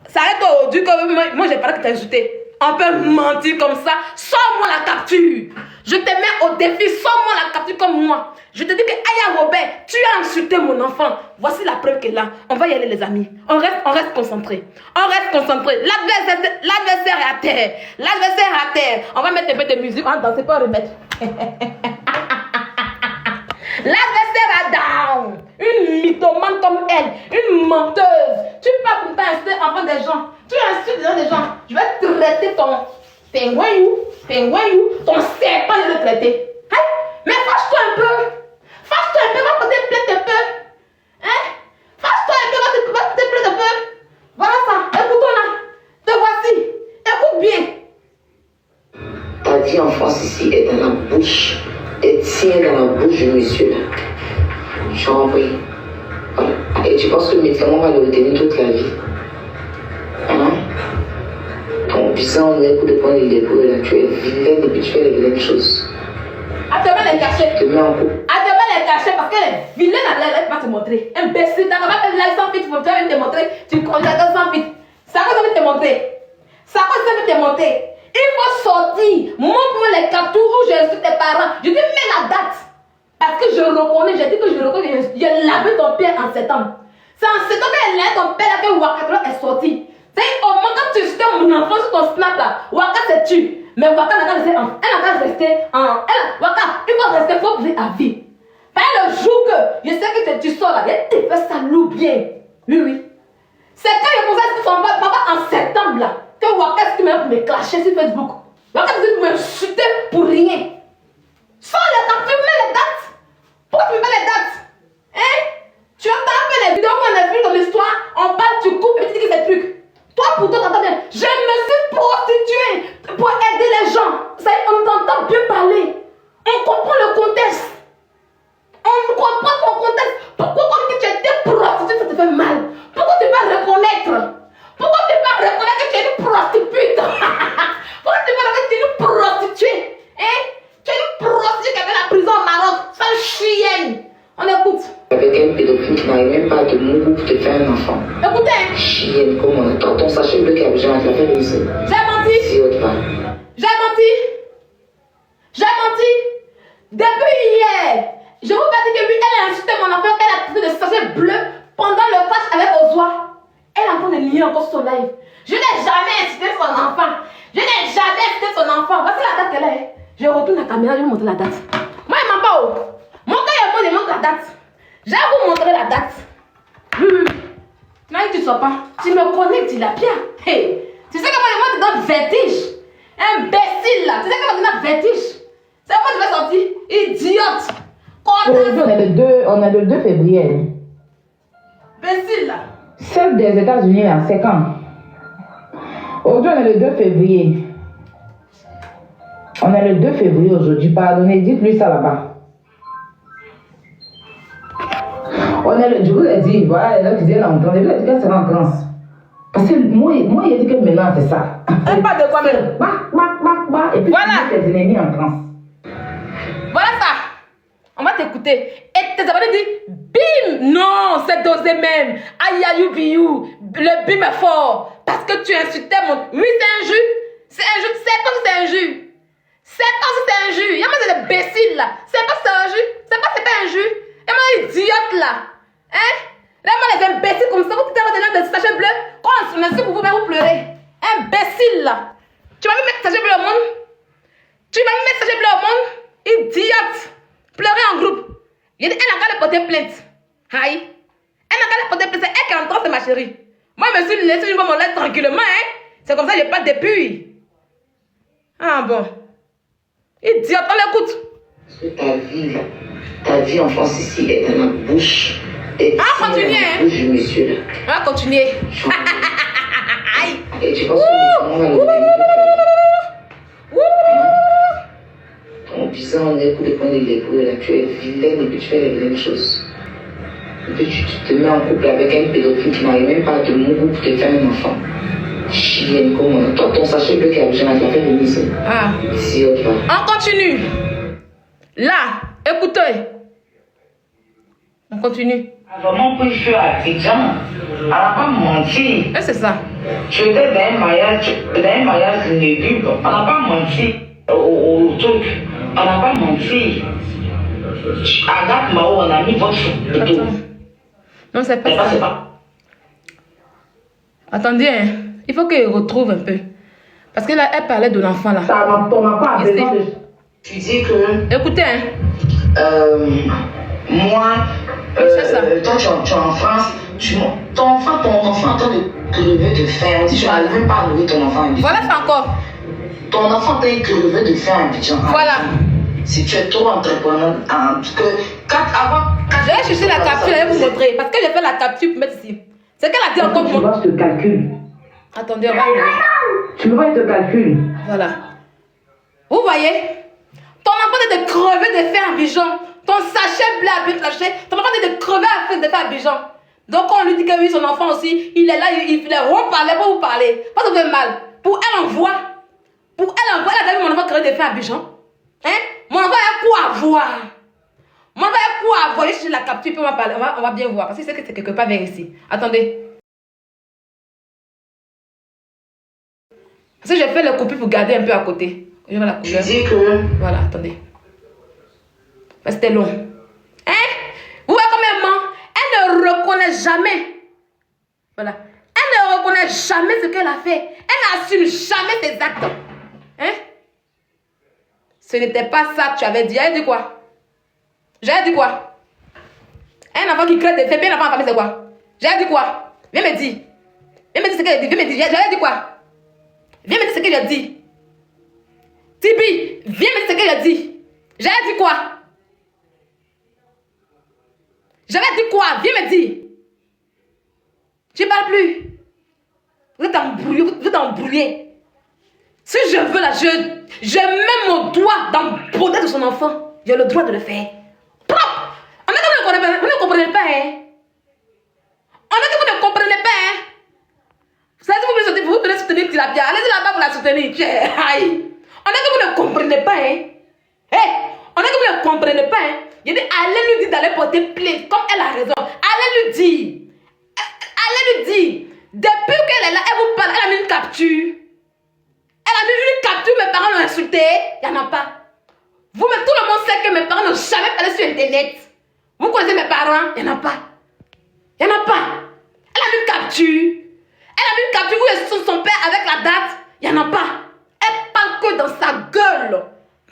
Ça y est, toi, aujourd'hui, que moi, j'ai pas que tu as insulté. On peut mentir comme ça. Sors-moi la capture. Je te mets au défi. Sors-moi la capture comme moi. Je te dis que Aya Robert, tu as insulté mon enfant. Voici la preuve qu'elle est là. On va y aller, les amis. On reste concentrés. On reste concentrés. L'adversaire est à terre. L'adversaire est à terre. On va mettre un peu de musique. On va danser pour remettre. L'adversaire est down. Une mythomane comme elle. Une menteuse. Tu parles comme ça, insulter enfant des gens. Tu insultes des gens. Je vais traiter ton pingouin, ton serpent, je vais le traiter. Hein? Mais fâche-toi un peu. Fâche-toi un peu, va porter plainte un peu. Hein? Fâche-toi un peu, va porter plainte un peu. Voilà ça. Écoute-toi là. Te voici. Écoute bien. Ta vie en France ici est dans la bouche. Et tient dans la bouche du monsieur là. Je envoie. Voilà. Et tu penses que le médicament va le retenir toute la vie? Hein? Ton puissant, on est pour de prendre les dépôts là. Tu es vilaine et puis tu fais les vilaines choses. À demain les cacher. Tu te mets en couple. À demain les cacher parce qu'elle est vilaine, elle va te montrer. Imbécile, t'as pas fait live sans fit, tu vas te montrer. Tu conduis sans fit. Ça va te montrer. Ça va te montrer. Il faut sortir. Montre-moi les captures où j'ai reçu tes parents. Je dis, mets la date. Parce que je reconnais, j'ai dit que je reconnais. J'ai lavé ton père en septembre. C'est en septembre qu'elle a ton père là que Wakatra est sorti. C'est au moment quand tu jetais mon enfant sur ton snap là, Waka s'est tué. Mais Waka n'a pas resté en. Elle n'a pas resté en. Waka, il faut rester fort à vie. Par le jour que je sais que tu sors là, il te fait ça lourd bien. Oui. C'est quand il posait son papa en septembre là. Que Waka qui m'a me clasher sur Facebook. Waka dit me chuter pour rien. Sans les captures, mets les dates. Pourquoi tu me mets les dates? Hein? Tu entends un peu les vidéos qu'on a vues dans l'histoire, on parle, tu coupes et tu dis que c'est truc. Toi, pour toi, t'entends bien. Je me suis prostituée pour aider les gens. Ça y est, on t'entend bien parler. On comprend le contexte. On comprend ton contexte. Pourquoi quand tu étais prostituée, ça te fait mal? Pourquoi tu vas reconnaître? Pourquoi tu vas reconnaître que tu es une prostituée? Pourquoi tu vas reconnaître que tu es une prostituée? Hein? Tu es une prostituée qui avait la prison au Maroc. Sans chienne. On écoute. Avec un pédophile qui n'arrive même pas à te mourir pour te faire un enfant. Écoutez. Chienne, comment on attend ton sachet bleu qui a besoin de la faire réussir. J'ai menti. Si autre part. J'ai menti. J'ai menti. Depuis hier, je vous ai dit que lui, elle a insulté mon enfant, qu'elle a traité de sachet bleu pendant le clash avec Ozoa. Elle est en train de lier encore son live. Je n'ai jamais insulté son enfant. Je n'ai jamais insulté son enfant. Voici la date qu'elle est. Je retourne la caméra, je vais vous montrer la date. Moi, il m'a pas haut. Mon gars, il manque la date. Je vais vous montrer la date. Là, tu ne sois pas. Tu me connais, tu l'as bien. Hey. Tu sais comment moi, tu donnes vertige. Imbécile là. Tu sais comment tu donnes vertige. C'est moi tu vas sortir. Idiote. On est le 2 février. Imbécile là. Celle des États-Unis là, c'est quand? Aujourd'hui, on est le 2 février. On est le 2 février aujourd'hui. Pardonnez, dites-lui ça là-bas. On est le, je vous ai dit, voilà, là, tu disais en transe. Je vous ai dit qu'elle sera en transe. Parce que moi, il a dit que maintenant, c'est ça. Elle parle de quoi même? Et puis, voilà. Tu mets tes ennemis en transe. Voilà ça. On va t'écouter. Et tes abonnés disent, bim! Non, c'est dosé même. Aïe, aïe, biou. Le bim est fort. Parce que tu insultais mon. Oui, c'est un jus. C'est un jus. C'est pas que c'est un jus. C'est pas que c'est un jus. Il y a des imbéciles là. C'est pas que c'est un jus. C'est pas un jus. Et moi, idiote là. Hein? Là, moi, les imbéciles comme ça, vous êtes dans des sachets bleus. Quand on se met vous pouvez vous pleurer. Imbécile là. Tu vas me mettre sachet bleu au monde? Tu vas me mettre sachet bleu au monde? Idiote. Pleurer en groupe. Elle n'a qu'à porter plainte. Aïe. Elle n'a qu'à porter plainte. C'est elle qui est en train, c'est ma chérie. Moi, je me suis laissé mon lait tranquillement. Hein? C'est comme ça que je n'ai pas depuis. Ah bon. Idiote, on l'écoute. Ta vie en France ici est dans la bouche. On va continuer. Hein? Bouche du monsieur là. On va continuer. Et tu penses que on va le ça, on est pour les points de l'épaule, là, tu es vilaine et puis tu fais les vilaines choses. Et puis tu te mets en couple avec un pédophile qui n'arrive même pas à te mourir pour te faire un enfant. Chienne, comment? Toi, ton sachet bleu qui a besoin, tu vas faire venir ici. Ah. Ici, autre part. On continue. Là, écoutez. On continue. Vraiment pris feu à Abidjan. Elle n'a pas menti. Et c'est ça. Tu étais dans un mariage nébu. Elle n'a pas menti au truc. Elle n'a pas menti. Agathe Mao, on a mis votre photo. Attends. Non, c'est pas ça. C'est pas. Attendez, hein. Il faut qu'elle retrouve un peu. Parce que là, elle parlait de l'enfant là. Ton enfant a besoin de... Tu dis que. Écoutez, hein. Moi, toi tu es en France, ton enfant est en train de crever de faim. Tu n'arrives même pas à nourrir ton enfant. Voilà ça encore. Ton enfant est crevé de faim à Abidjan. Voilà. Si tu es trop entrepreneur, parce que Je vais chercher la capture, je vais vous montrer. Parce que j'ai fait la capture pour mettre ici. C'est qu'elle a dit encore. Tu vois, je te calcule. Attendez, on va voir. Tu me vois, je te calcule. Voilà. Vous voyez? Ton enfant est de crever de faim à Abidjan. Ton sachet bleu à Bétraché, ton enfant est de crever à faire de faire à Abidjan. Donc on lui dit que oui, son enfant aussi, il est là, il est reparlé pour vous parler. Pas de vous faites mal. Pour elle envoie. Pour elle envoie, elle a vu mon enfant crever de faim à Abidjan. Hein? Mon enfant a quoi à voir? Mon enfant a quoi à voir? Je suis la capture, puis on va bien voir. Parce que c'est que c'est quelque part vers ici. Attendez. Parce que j'ai fait le coupure pour garder un peu à côté. Je vais la couleur. tu dis que. Voilà, attendez. C'était long. Hein? Vous voyez comme elle ment? Elle ne reconnaît jamais. Voilà. Elle ne reconnaît jamais ce qu'elle a fait. Elle n'assume jamais ses actes. Hein? Ce n'était pas ça que tu avais dit. J'avais dit quoi? J'avais dit quoi? Un enfant qui crée des faits, bien un enfant en famille, c'est quoi? J'avais dit quoi? Viens me dire. Viens me dire ce que j'ai dit. Viens me dire. J'avais dit quoi? Viens me dire ce que j'ai dit. Tibi, viens me dire ce que j'ai dit. J'avais dit quoi? J'avais dit quoi? Viens me dire. Je ne parle plus. Vous êtes embrouillé. Vous êtes embrouillé. Si je veux là, je mets mon doigt dans le bonnet de son enfant. J'ai le droit de le faire. Propre. On a que vous ne comprenez pas, hein? On a que vous ne comprenez pas, hein? Vous savez, vous voulez soutenir Tilapia. Allez-y là-bas pour la soutenir. Aïe. On a que vous ne comprenez pas, hein? Hé, on a que vous ne comprenez pas, hein? Il dit, allez lui dire d'aller porter plainte, comme elle a raison. Allez lui dire. Allez lui dire. Depuis qu'elle est là, elle vous parle, elle a mis une capture. Elle a mis une capture, mes parents l'ont insulté. Il n'y en a pas. Vous, mais tout le monde sait que mes parents n'ont jamais parlé sur Internet. Vous connaissez mes parents? Il n'y en a pas. Il n'y en a pas. Elle a mis une capture. Elle a mis une capture où est son père avec la date. Il n'y en a pas. Elle parle que dans sa gueule.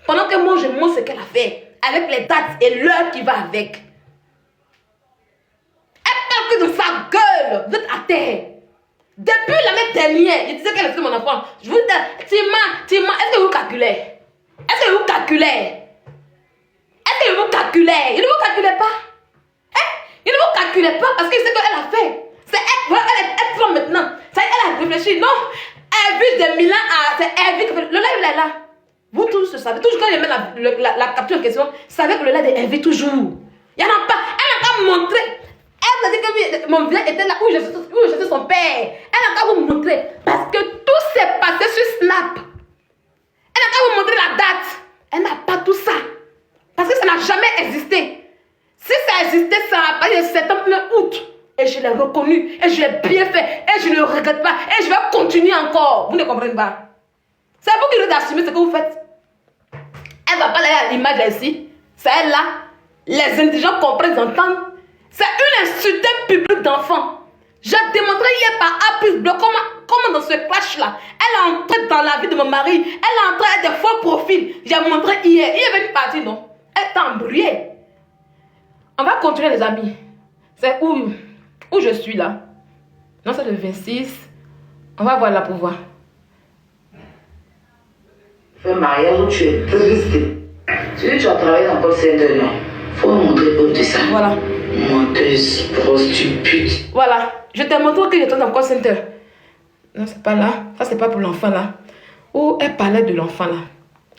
Pendant que moi, je montre ce qu'elle a fait. Avec les dates et l'heure qui va avec. Elle parle que dans sa gueule. Vous êtes à terre. Depuis l'année dernière, je disais qu'elle était mon enfant. Je vous dis, Tima, est-ce que vous calculez? Est-ce que vous calculez? Est-ce que vous calculez? Il ne vous calculez pas? Hein? Il ne vous calculez pas parce qu'il sait qu'elle a fait. C'est elle prend maintenant. Ça, elle a réfléchi. Non, elle vit de Milan à... C'est elle vit que... Le live, il est là. Vous tous le savez. Toujours quand je mets la capture en question, vous savez que le live est vit toujours. Il n'y en a pas. Elle n'a pas montré. Elle m'a dit que mon village était là où je suis son père. Elle n'a qu'à vous montrer. Parce que tout s'est passé sur Snap. Elle n'a qu'à vous montrer la date. Elle n'a pas tout ça. Parce que ça n'a jamais existé. Si ça existait, ça a passé le septembre, août. Et je l'ai reconnu. Et je l'ai bien fait. Et je ne le regrette pas. Et je vais continuer encore. Vous ne comprenez pas. C'est vous qui devez assumer ce que vous faites. Elle ne va pas aller à l'image là ici. C'est elle là. Les intelligents comprennent, entendent. C'est une insulte publique d'enfants. J'ai démontré hier par A plus B comment dans ce clash-là, elle est entrée dans la vie de mon mari. Elle est entrée avec des faux profils. J'ai montré hier. Il est venu partir, non? Elle est embrouillée. On va continuer, les amis. C'est où je suis là. Non, c'est le 26. On va voir là pour voir. Un mariage où tu es triste. Tu dis que tu as travaillé dans le center, non? Faut me montrer preuve de ça. Voilà. Menteuse, prostituée. Voilà. Je te montre que j'étais dans le call center. Non, c'est pas là. Ça, c'est pas pour l'enfant là. Où elle parlait de l'enfant là.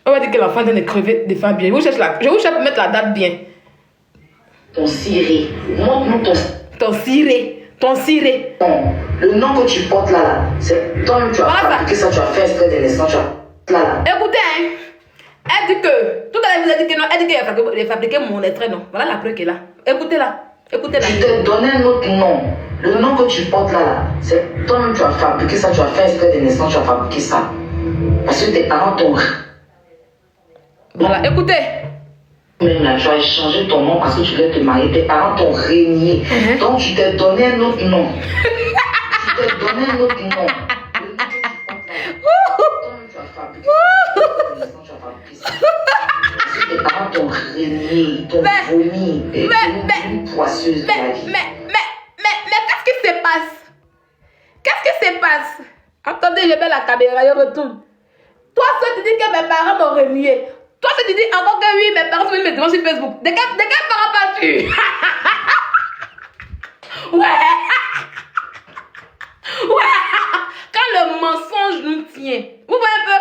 On va dire que l'enfant est en train de crever de faim bien. Je vous cherche pour mettre la date bien. Ton ciré. Montre-nous Ton ciré. Ton ciré. nom. Le nom que tu portes là, c'est toi-même tu as fabriqué ça, tu as fait exprès de naissance, tu as là. Écoutez, hein. Elle dit que, tout à l'heure, vous avez dit que non, elle dit qu'elle a fabriqué mon lettre, non. Voilà la preuve qu'elle est là. Écoutez-la. Écoutez-la. Je t'ai donné un autre nom. Le nom que tu portes là, c'est toi-même tu as fabriqué ça, tu as fait exprès de naissance, tu as fabriqué ça. Parce que tes parents t'ont... Voilà, écoutez. Même là, tu as changé ton nom parce que tu voulais te marier. Tes parents t'ont régné. Donc tu t'es donné un autre nom. Tu t'es donné un autre nom. Le nom que tu portes là, toi-même tu as fabriqué ça, tu as fabriqué ça. Parce que tes parents t'ont régné, t'ont vomi. Et une poisseuse de la vie. Mais qu'est-ce qui se passe? Qu'est-ce qui se passe? Attendez, je mets la caméra, je retourne. Toi, ça tu dis que mes parents m'ont renié. Toi, ça tu dis encore que oui, mes parents sont venus me demander sur Facebook. De quel parent parles-tu? Ouais. Quand le mensonge nous tient. Vous voyez un peu?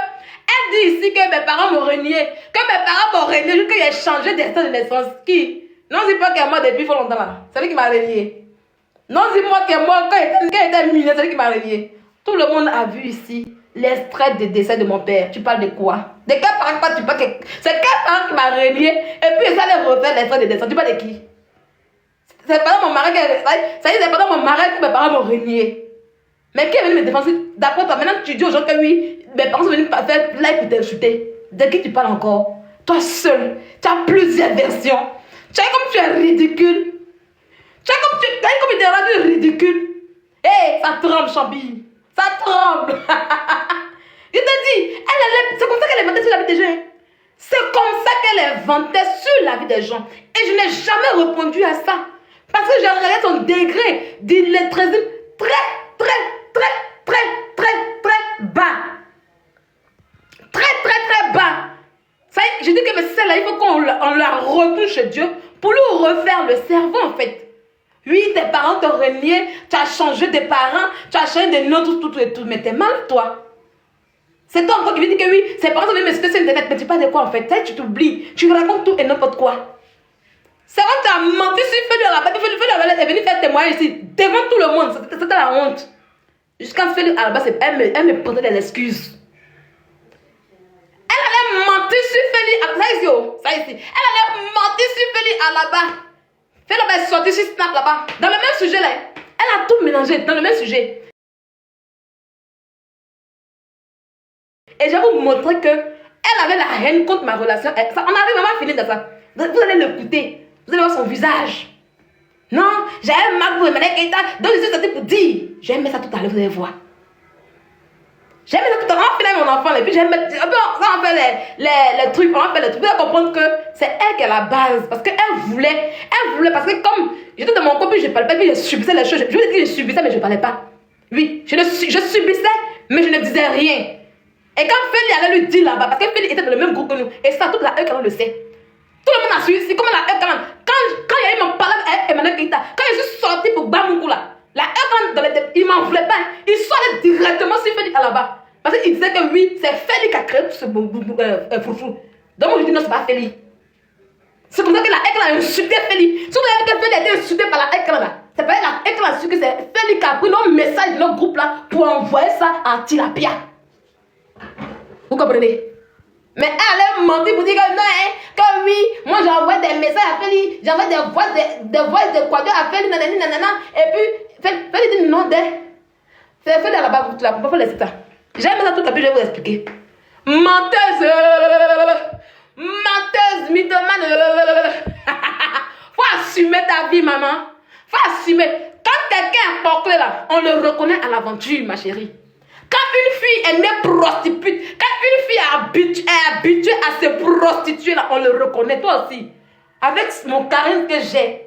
Elle dit ici que mes parents m'ont renié. Que mes parents m'ont renié, juste qu'il a changé d'état de naissance. Qui? Non, c'est pas qu'elle est morte depuis fort longtemps là. C'est lui qui m'a renié. Non, c'est moi qui est mort quand il était mineur, c'est lui qui m'a renié. Tout le monde a vu ici l'extrait de décès de mon père. Tu parles de quoi? De quel parent tu parles? C'est quel parent qui m'a renié? Et puis ça allait refaire l'extrait de décès. Tu parles de qui? C'est pendant mon mariage c'est pendant mon mariage que mes parents m'ont renié. Mais qui est venu me défendre? D'après toi, maintenant tu dis aux gens que oui, mes parents sont venus faire live pour t'insulter. De qui tu parles encore? Toi seul, tu as plusieurs versions. Tu sais comme tu es ridicule. Tu sais comme tu es rendu ridicule. Hé, ça tremble, Chambi. Ça tremble. Je te dis, c'est comme ça qu'elle est vantée sur la vie des gens. C'est comme ça qu'elle est vantée sur la vie des gens. Et je n'ai jamais répondu à ça. Parce que j'ai regardé son degré d'illettrisme très bas. Très bas. Ça y est, je dis que mais celle-là, il faut qu'on la retourne chez Dieu pour lui refaire le cerveau en fait. Oui, tes parents t'ont renié, tu as changé de parents, tu as changé de nom, tout et tout, mais t'es mal, toi. C'est toi encore qui me dis que oui, ses parents sont venus me citer sur internet, mais tu parles de quoi en fait? Tu t'oublies, tu racontes tout et n'importe quoi. C'est vrai que tu as menti sur Félix à la base, Félix est venu faire témoigner ici, devant tout le monde, c'était la honte. Jusqu'à Félix à la base, elle me prenait des excuses. Elle allait mentir sur Félix, ça ici, elle allait mentir sur Félix à la base. Félix va sortir sur Snap là-bas, dans le même sujet là. Elle a tout mélangé dans le même sujet. Et je vais vous montrer que elle avait la haine contre ma relation. On arrive vraiment à finir dans ça. Vous allez l'écouter. Vous allez voir son visage. Non, j'aime mal pour Emmanuel Keïta. Donc je suis sortie pour dire. J'aime ça tout à l'heure, vous allez voir. J'aime ça tout à l'heure. On finit mon enfant. Et puis j'aime mettre. On fait les trucs. On fait les trucs. Vous allez comprendre que c'est elle qui est la base. Parce qu'elle voulait. Parce que comme j'étais dans mon copine, je ne parlais pas. Puis je subissais les choses. Je voulais dire que je subissais, mais je ne parlais pas. Oui, je subissais, mais je ne disais rien. Et quand Félix allait lui dire là-bas, parce que Félix était dans le même groupe que nous, et ça, toute la E le sait. Tout le monde a suivi, c'est comme la E quand il y a eu mon parole avec Emmanuel Keïta, quand je suis sorti pour Bamoukou là, la E il m'en voulait pas, il soit allé directement sur Félix là-bas. Parce qu'il disait que oui, c'est Félix qui a créé tout ce foufou. Donc moi je dis non, c'est pas Félix. C'est comme ça que la E a insulté Félix. Si vous avez que Félix a été insulté par la E là, c'est pas la E a su que c'est Félix qui a pris nos messages de notre groupe là pour envoyer ça à Tilapia. Vous comprenez? Mais elle a menti pour dire que non, hein, que oui, moi j'envoie des messages à Félix, j'envoie des voix de quoi à Félix, nanana, et puis Félix dit non, c'est Félix là-bas, tu la peux pas laisser ça. J'aime ça tout à l'heure, je vais vous expliquer. Menteuse, mythomane. Faut assumer ta vie, maman. Faut assumer. Quand quelqu'un est porclé là, on le reconnaît à l'aventure, ma chérie. Quand une fille est née prostituée, quand une fille est habituée à se prostituer, là, on le reconnaît, toi aussi. Avec mon charisme que j'ai,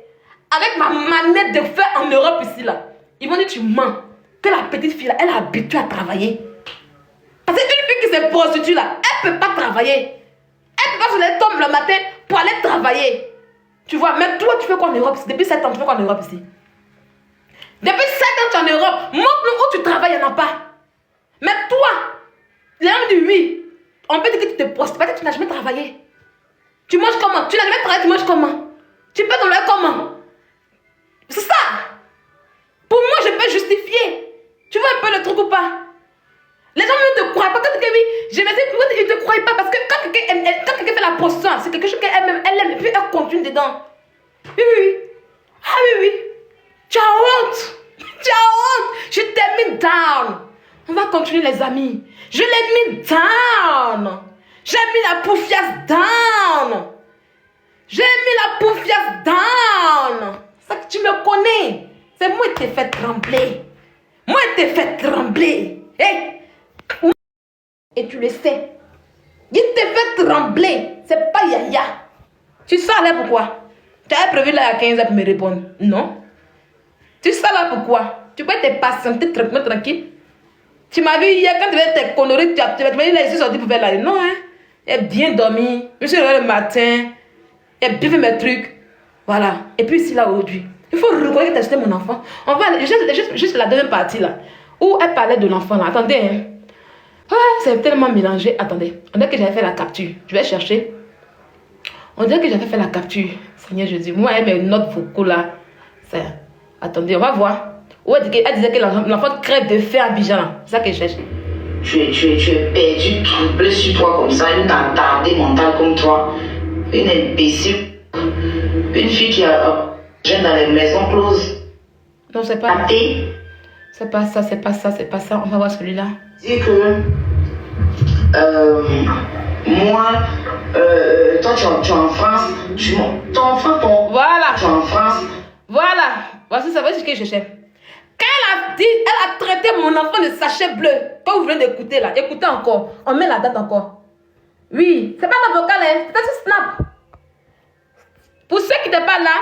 avec ma manière de faire en Europe ici, là, ils vont dire tu mens. Que la petite fille, là, elle est habituée à travailler. Parce qu'une fille qui se prostitue, là, elle ne peut pas travailler. Elle ne peut pas se lever tôt le matin pour aller travailler. Tu vois, mais toi, tu fais quoi en Europe ici? Depuis 7 ans, tu fais quoi en Europe ici? Depuis 7 ans, tu es en Europe. Montre-nous où tu travailles, il n'y en a pas. Mais toi, les gens disent oui. On peut dire que tu te prostituée parce que tu n'as jamais travaillé. Tu manges comment? Tu n'as jamais travaillé, tu manges comment? Tu peux tomber comment? C'est ça. Pour moi, je peux justifier. Tu vois un peu le truc ou pas? Les gens ne te croient pas. Quand quelqu'un dit, je vais dire, ils ne te croient pas parce que quand quelqu'un fait la prostitution, c'est quelque chose qu'elle aime, et puis elle continue dedans. Oui, oui, oui. Ah oui, oui. Tu as honte. Tu as honte. Je t'ai mis down. On va continuer les amis. Je l'ai mis down. J'ai mis la poufiasse down. J'ai mis la poufiasse down. Ça que tu me connais. C'est moi qui t'ai fait trembler. Moi qui t'ai fait trembler. Hey. Et tu le sais. Il t'ai fait trembler. C'est pas Yaya. Tu sais là pourquoi? Tu avais prévu là à 15 heures pour me répondre. Non. Tu sais là pourquoi? Tu peux te patienter tranquille. Tu m'as vu hier quand tu faisais tes conneries, tu m'as dit là, je suis sorti pour faire là. Non, hein. J'ai bien dormi. Je me suis réveillé le matin. J'ai bien fait mes trucs. Voilà. Et puis ici là aujourd'hui. Il faut reconnaître que tu as acheté mon enfant. On va juste la deuxième partie là. Où elle parlait de l'enfant là. Attendez, hein. Ah, c'est tellement mélangé. Attendez. On dirait que j'avais fait la capture. Je vais chercher. On dirait que j'avais fait la capture. Seigneur Jésus. Moi, elle mes notes vocaux là. Attendez, on va voir. Où elle disait que l'enfant crève de faim à Bijan. C'est ça que je cherche. Tu es perdu, tremblé sur toi comme ça, une attardée mentale comme toi, une imbécile, une fille qui a jeune dans les maisons closes. Non, c'est pas. C'est pas ça, c'est pas ça, c'est pas ça. On va voir celui-là. Dis que moi, toi tu es en France, ton enfant, voilà. Tu es en France. Voilà, voici ça, voici ce que je cherchais. Quand elle a dit, elle a traité mon enfant de sachet bleu, quand vous venez d'écouter là, écoutez encore, on met la date encore. Oui, c'est pas notre vocal, hein, c'est sur Snap. Pour ceux qui n'étaient pas là,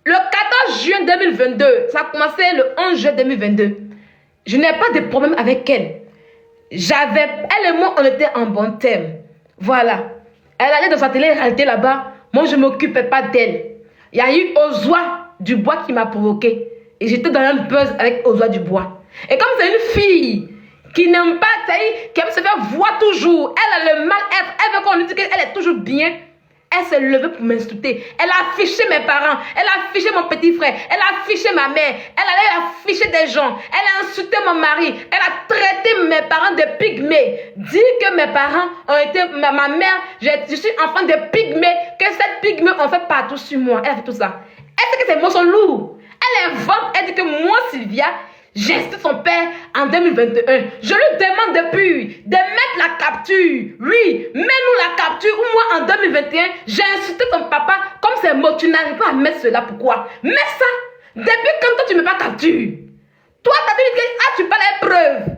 le 14 juin 2022, ça a commencé le 11 juin 2022. Je n'ai pas de problème avec elle. Elle et moi, on était en bon terme. Voilà. Elle allait dans sa télé-réalité là-bas. Moi, je ne m'occupais pas d'elle. Il y a eu Ozwa Dubois qui m'a provoqué. Et j'étais dans un buzz avec Ozwa Dubois. Et comme c'est une fille qui n'aime pas, qui aime se faire voir toujours, elle a le mal-être, elle veut qu'on lui dise qu'elle est toujours bien. Elle s'est levée pour m'insulter. Elle a affiché mes parents. Elle a affiché mon petit frère. Elle a affiché ma mère. Elle allait afficher des gens. Elle a insulté mon mari. Elle a traité mes parents de pygmées. Dire que mes parents ont été... Ma mère, je suis enfant de pygmée. Que cette pygmée ont fait partout sur moi. Elle a fait tout ça. Elle sait que ces mots sont lourds. Elle invente. Elle dit que moi, Sylvia, j'ai insulté son père en 2021. Je lui demande depuis de mettre la capture. Oui, mets-nous la capture. Ou moi, en 2021, j'ai insulté ton papa comme ces mots. Tu n'arrives pas à mettre cela. Pourquoi? Mets ça. Depuis quand toi, tu ne mets pas capture? Toi, tu as dit que tu parles des preuves.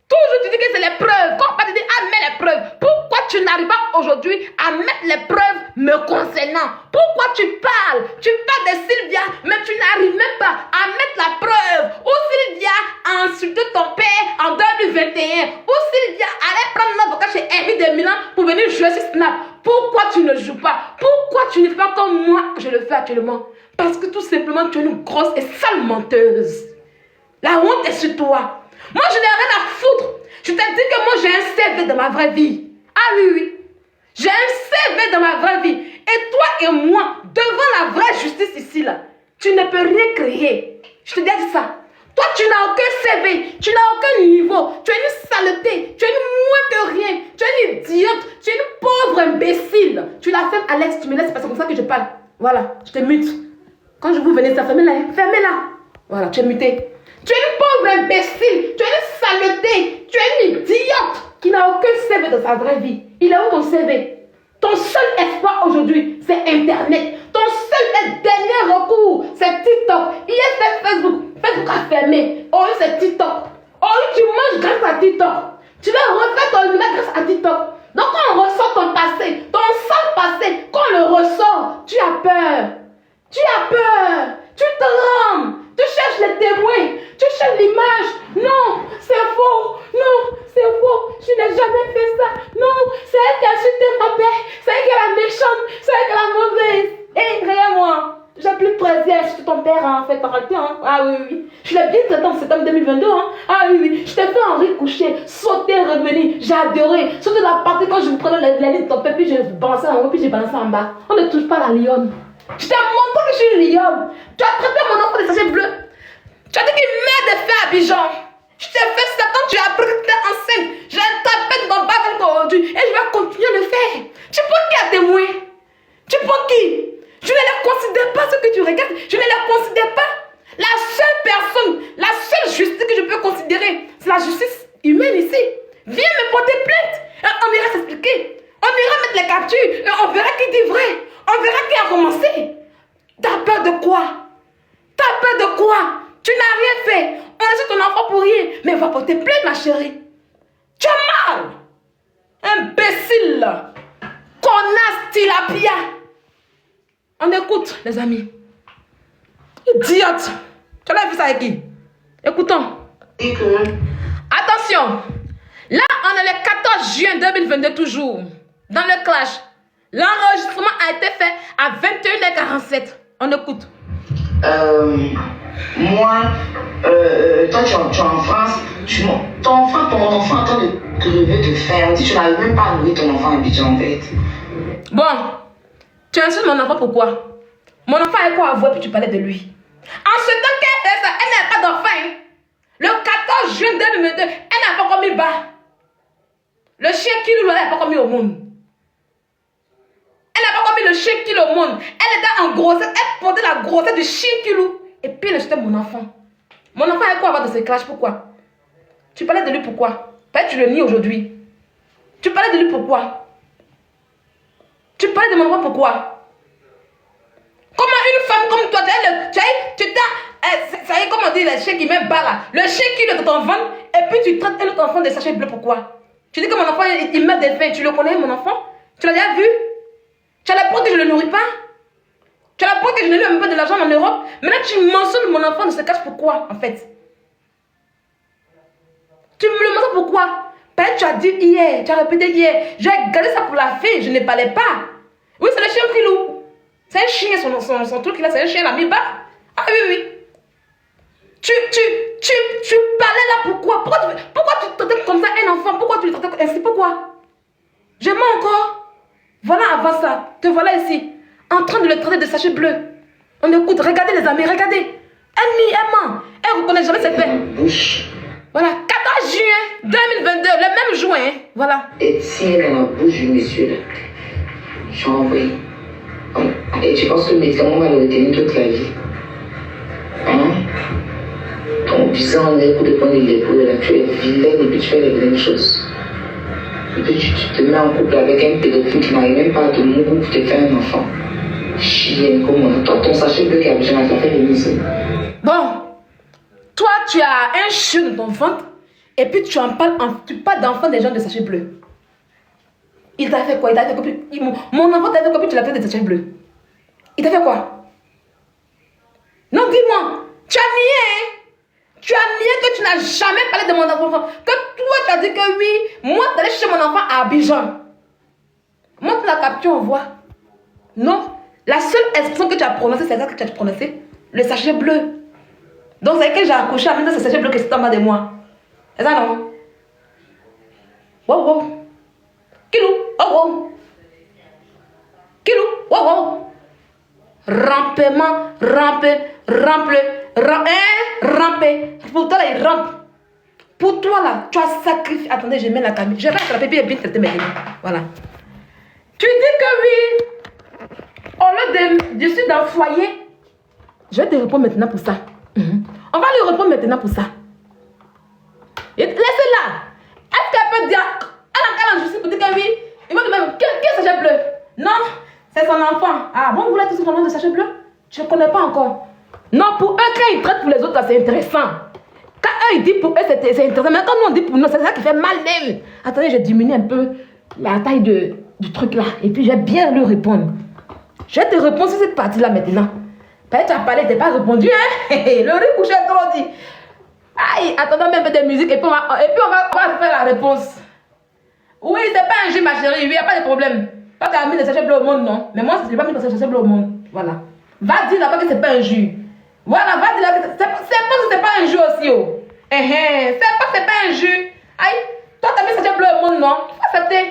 Toujours, tu dis que c'est les preuves. Quand on te dit, mets les preuves. Pourquoi tu n'arrives pas aujourd'hui à mettre les preuves me concernant? Pourquoi tu parles? Tu parles de Sylvia, mais tu n'arrives même pas à mettre la preuve. Ou Sylvia a insulté ton père en 2021. Ou Sylvia allait prendre notre avocat chez Henry de Milan pour venir jouer sur Snap. Pourquoi tu ne joues pas? Pourquoi tu ne fais pas comme moi je le fais actuellement? Parce que tout simplement, tu es une grosse et sale menteuse. La honte est sur toi. Moi, je n'ai rien à foutre. Je t'ai dit que moi, j'ai un CV dans ma vraie vie. Ah oui, oui. J'ai un CV dans ma vraie vie. Et toi et moi, devant la vraie justice ici, là, tu ne peux rien créer. Je te dis ça. Toi, tu n'as aucun CV. Tu n'as aucun niveau. Tu es une saleté. Tu es une moins que rien. Tu es une idiote. Tu es une pauvre imbécile. Tu la fermes, Alex. Tu me laisses passer comme ça que je parle. Voilà, je te mute. Quand je vous venez, ça fermez-la. Fermez-la. Voilà, tu es muté. Tu es une pauvre imbécile, tu es une saleté, tu es une idiote qui n'a aucun CV dans sa vraie vie. Il est où ton CV? Ton seul espoir aujourd'hui, c'est Internet. Ton seul et dernier recours, c'est TikTok. Hier, c'est Facebook. Facebook a fermé. Oh, c'est TikTok. Oh, tu manges grâce à TikTok. Tu vas refaire ton lumière grâce à TikTok. Donc, quand on ressort ton passé, ton sale passé, quand on le ressort, tu as peur. Tu as peur. Tu trembles. Tu cherches les témoins. Tu cherches l'image. Non, c'est faux. Non, c'est faux. Je n'ai jamais fait ça. Non, c'est elle qui a insulté mon père. C'est elle qui est la méchante. C'est elle qui est la mauvaise. Hé, regarde-moi. J'ai plus de plaisir à insulter ton père, hein, en fait, en réalité. Hein. Ah oui, oui, oui. Je l'ai bien traité en septembre 2022. Hein. Ah oui, oui. Je t'ai fait un riz couché, sauter, revenir. J'ai adoré. Surtout la partie quand je vous prenais les lignes de ton père, puis je balançais en haut, puis j'ai balancé en bas. On ne touche pas la lionne. Je t'ai montré que je suis une lionne. Tu as traité mon enfant de sachet bleu. Tu as dit qu'il meurt de faim à Abidjan. Je t'ai fait ça quand tu as appris que tu es enceinte. J'ai tapé dans le bas aujourd'hui et je vais continuer à le faire. Tu prends qui à témoin? Tu prends qui? Je ne les considère pas, ceux que tu regardes. Je ne les considère pas. La seule personne, la seule justice que je peux considérer, c'est la justice humaine ici. Viens me porter plainte. Et on ira s'expliquer. On ira mettre les captures. Et on verra qui dit vrai. On verra qui a commencé. T'as peur de quoi? T'as peur de quoi? Tu n'as rien fait. On a laissé ton enfant pour rien. Mais va porter plainte, ma chérie. Tu as mal. Imbécile. Connasse tilapia. On écoute, les amis. Idiote. Tu l'as vu ça avec qui? Écoutons. Attention. Là, on est le 14 juin 2022 toujours. Dans le clash. L'enregistrement a été fait à 21h47. On écoute. Moi, toi tu es en France, ton enfant est en train de crever de faim. Tu n'arrives même pas à nourrir ton enfant à Abidjan en fait. Bon, tu insultes mon enfant pourquoi? Mon enfant a quoi à voir puis tu parlais de lui. En ce temps qu'elle fait ça, elle n'a pas d'enfant. Hein? Le 14 juin 2022, elle n'a pas encore mis bas. Le chien qui loue, elle n'a pas encore mis au monde. Elle n'a pas encore mis le chien qui loue au monde. Elle était en grossesse, elle portait la grossesse du chien qui loue. Et puis elle jetait mon enfant. Mon enfant a quoi à voir dans ce clash? Pourquoi? Tu parlais de lui pourquoi? Peut-être tu le nies aujourd'hui. Tu parlais de lui pourquoi? Tu parlais de mon enfant pourquoi? Comment une femme comme toi, ça y est, comment on dit, le chien qui met bas là, le chien qui est dans ton ventre, et puis tu traites un autre enfant de sachets bleus, pourquoi? Tu dis que mon enfant, il meurt de faim, tu le connais, mon enfant? Tu l'as déjà vu? Tu as la preuve que je ne le nourris pas? Tu as la preuve que je ne lui ai même pas de l'argent en Europe? Maintenant, tu mentionnes mon enfant de ce cache pourquoi, en fait? Tu me le mentionnes pourquoi? Peut-être tu as dit hier, tu as répété hier, j'ai gardé ça pour la fille, je ne parlais pas. Oui, c'est le chien qui loue. C'est un chien, son truc là, c'est un chien là, mi-bas. Ah oui, oui. Tu parlais là pourquoi? Pourquoi tu traitais comme ça un enfant? Pourquoi tu le traitais ainsi? Pourquoi? Je mens encore. Voilà avant ça. Te voilà ici. En train de le traiter de sachet bleu. On écoute, regardez les amis, regardez. Elle ment. Elle ne reconnaît jamais ses faits. Bouche. Voilà, 14 juin 2022, le même juin. Hein? Voilà. Et tiens dans la bouche du monsieur là. J'ai envoyé. Et tu penses que le médicament va le retenir toute la vie? Hein? Ton puissant en est pour de prendre les épaules là. Tu es vilaine et puis tu fais les vilaines choses. Et puis tu te mets en couple avec un pédophile qui n'arrive même pas à te mourir pour te faire un enfant. Chienne, comment? Toi, ton sachet bleu qui a besoin de la faire l'émission. Bon, toi, tu as un chien dans ton ventre et puis tu parles d'enfants des gens de sachet bleu. Il t'a fait quoi? Il t'a fait quoi? Mon enfant t'a fait quoi? Tu l'as fait de sachet bleu. Il t'a fait quoi? Non, dis-moi. Tu as nié, hein? Tu as nié que tu n'as jamais parlé de mon enfant. Que toi, tu as dit que oui, moi, tu allais chercher mon enfant à Abidjan. Montre la capture, on voit. Non. La seule expression que tu as prononcée, c'est ça que tu as prononcé. Le sachet bleu. Donc, c'est que j'ai accouché à maintenant, c'est le sachet bleu qui est en bas de moi. C'est ça, non? Wow, wow. Kilou, oh, wow. Kilou, wow, wow. Rampement, ramper. Pour toi, là, il rampe. Pour toi, là, tu as sacrifié. Attendez, je mets la caméra. Je vais attraper et bien traiter mes amis. Voilà. Tu dis que oui. Au lieu de je suis dans le foyer. Je vais te répondre maintenant pour ça. On va lui répondre maintenant pour ça. Laissez-la. Est-ce qu'elle peut dire. Elle a justice pour dire que oui. Il va demander quel sachet bleu? Non, c'est son enfant. Ah bon, vous voulez tous son nom de sachet bleu? Je ne connais pas encore. Non, pour eux, quand ils traitent pour les autres, c'est intéressant. Quand eux, ils disent pour eux, c'est intéressant. Mais quand nous, on dit pour nous, c'est ça qui fait mal même. Attendez, je diminue un peu la taille du truc là. Et puis, je vais bien lui répondre. Je vais te répondre sur cette partie-là maintenant. Peut-être tu as parlé, tu n'as pas répondu, hein? Le riz couché trop dit. Aïe, attendons même des musiques et puis on va faire la réponse. Oui, c'est pas un jeu, ma chérie. Oui, il n'y a pas de problème. Toi, tu as mis des sachets bleus au monde, non? Mais moi, je n'ai pas mis des sachets bleus au monde. Voilà. Va dire là-bas que c'est pas un jus. Voilà, va dire que c'est pas un jeu aussi. Oh. C'est pas un jeu. Aïe, toi, t'as mis ce bleu au monde, non? Il faut accepter.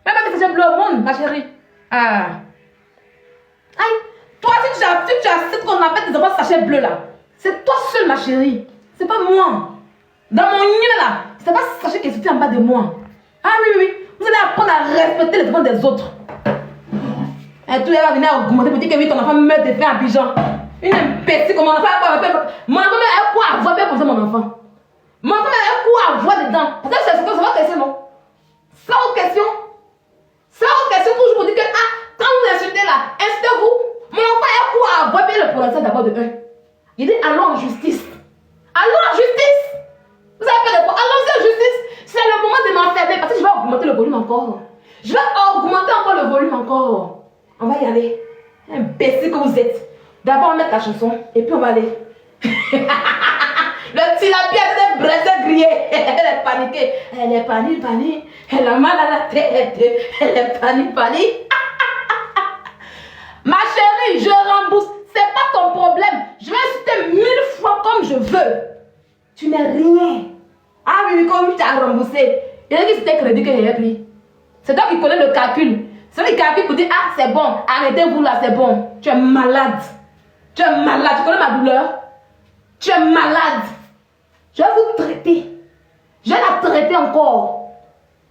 Même un message bleu au monde, ma chérie. Ah. Aïe, toi, si tu acceptes qu'on appelle tes enfants sachet bleu là, c'est toi seule, ma chérie. C'est pas moi. Dans mon nid là, c'est pas sachet qui est en bas de moi. Ah oui. Vous allez apprendre à respecter les enfants des autres. Et tout, elle va venir augmenter, me dire que oui, ton enfant meurt de faim à Bijan. Une imbécile comme mon enfant. Mon enfant, elle quoi avoir bien comme ça, mon enfant. Mon enfant, elle quoi avoir dedans. Peut-être que c'est votre question, non? C'est votre question. C'est votre question, toujours vous dire que, quand vous insultez là, insultez-vous. Mon enfant, elle quoi avoir bien le prononcé d'abord de 1. Il dit, allons en justice. Allons en justice. Vous avez fait de quoi? Allons en justice. C'est le moment de m'enfermer parce que je vais augmenter le volume encore. Je vais augmenter encore le volume encore. On va y aller. Imbécile que vous êtes. D'abord, on va mettre la chanson et puis on va aller. Le tilapia est blessé, grillé. Elle est paniquée. Elle est panique. Elle a mal à la tête. Elle est panique. Ma chérie, je rembourse. C'est pas ton problème. Je vais insulter 1000 fois comme je veux. Tu n'es rien. Ah oui, comme tu as remboursé. Il y a qui c'était crédit que j'ai pris. C'est toi qui connais le calcul. C'est toi qui calcule pour dire, c'est bon, arrêtez-vous là, c'est bon. Tu es malade. Tu connais ma douleur? Tu es malade. Je vais vous traiter. Je vais la traiter encore.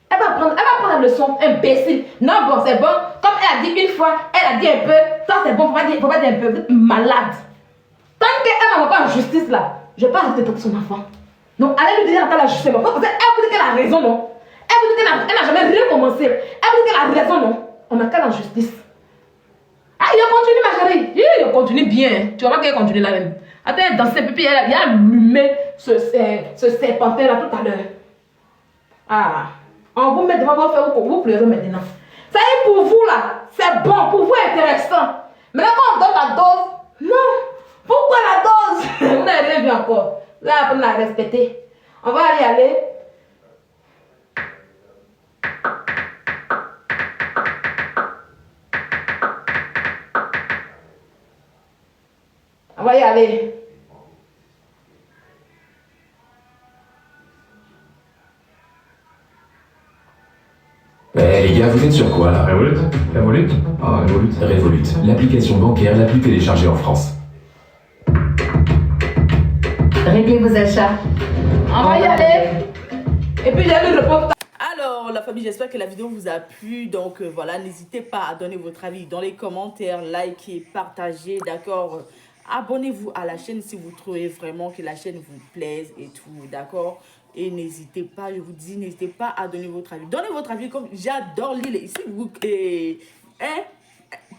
Elle va prendre la leçon, imbécile. Non, bon, c'est bon. Comme elle a dit une fois, elle a dit un peu. Ça, c'est bon, faut pas dire un peu. Vous êtes malade. Tant qu'elle n'a pas en justice là, je ne vais pas arrêter de traiter son enfant. Donc, allez lui dire dans la justice. Parce qu'elle vous dit qu'elle a raison, non? Elle vous dit qu'elle n'a jamais rien commencé. Elle vous dit qu'elle a raison, non? On a qu'à en justice. Ah, il a continué, ma chérie. Il continue bien. Tu vois pas qu'elle continue là même. Attends, elle dansait, puis il a allumé ce serpentin là tout à l'heure. Ah, on vous met devant vos faire vous pleurez maintenant. Ça y est, pour vous là, c'est bon, pour vous intéressant. Mais là, quand on donne la dose, non. Pourquoi la dose? Vous n'avez rien vu encore. Vous allez apprendre à respecter. On va aller. On va y aller. Les gars, vous êtes sur quoi là? Revolut. Ah, Revolut, l'application bancaire la plus téléchargée en France. Réglez vos achats. On va y aller. Et puis j'ai le repos. Alors la famille, j'espère que la vidéo vous a plu. Donc voilà, n'hésitez pas à donner votre avis dans les commentaires, likez, partagez, d'accord. Abonnez-vous à la chaîne si vous trouvez vraiment que la chaîne vous plaise et tout, d'accord. Et n'hésitez pas, je vous dis, n'hésitez pas à donner votre avis. Donnez votre avis comme j'adore lire ici.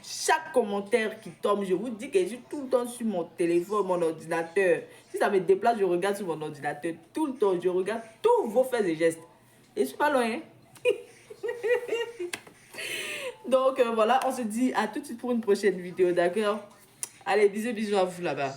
Chaque commentaire qui tombe, je vous dis que je suis tout le temps sur mon téléphone, mon ordinateur. Si ça me déplace, je regarde sur mon ordinateur tout le temps. Je regarde tous vos faits et gestes. Et je suis pas loin. Hein? Donc voilà, on se dit à tout de suite pour une prochaine vidéo, d'accord? Allez, bisous à vous là-bas.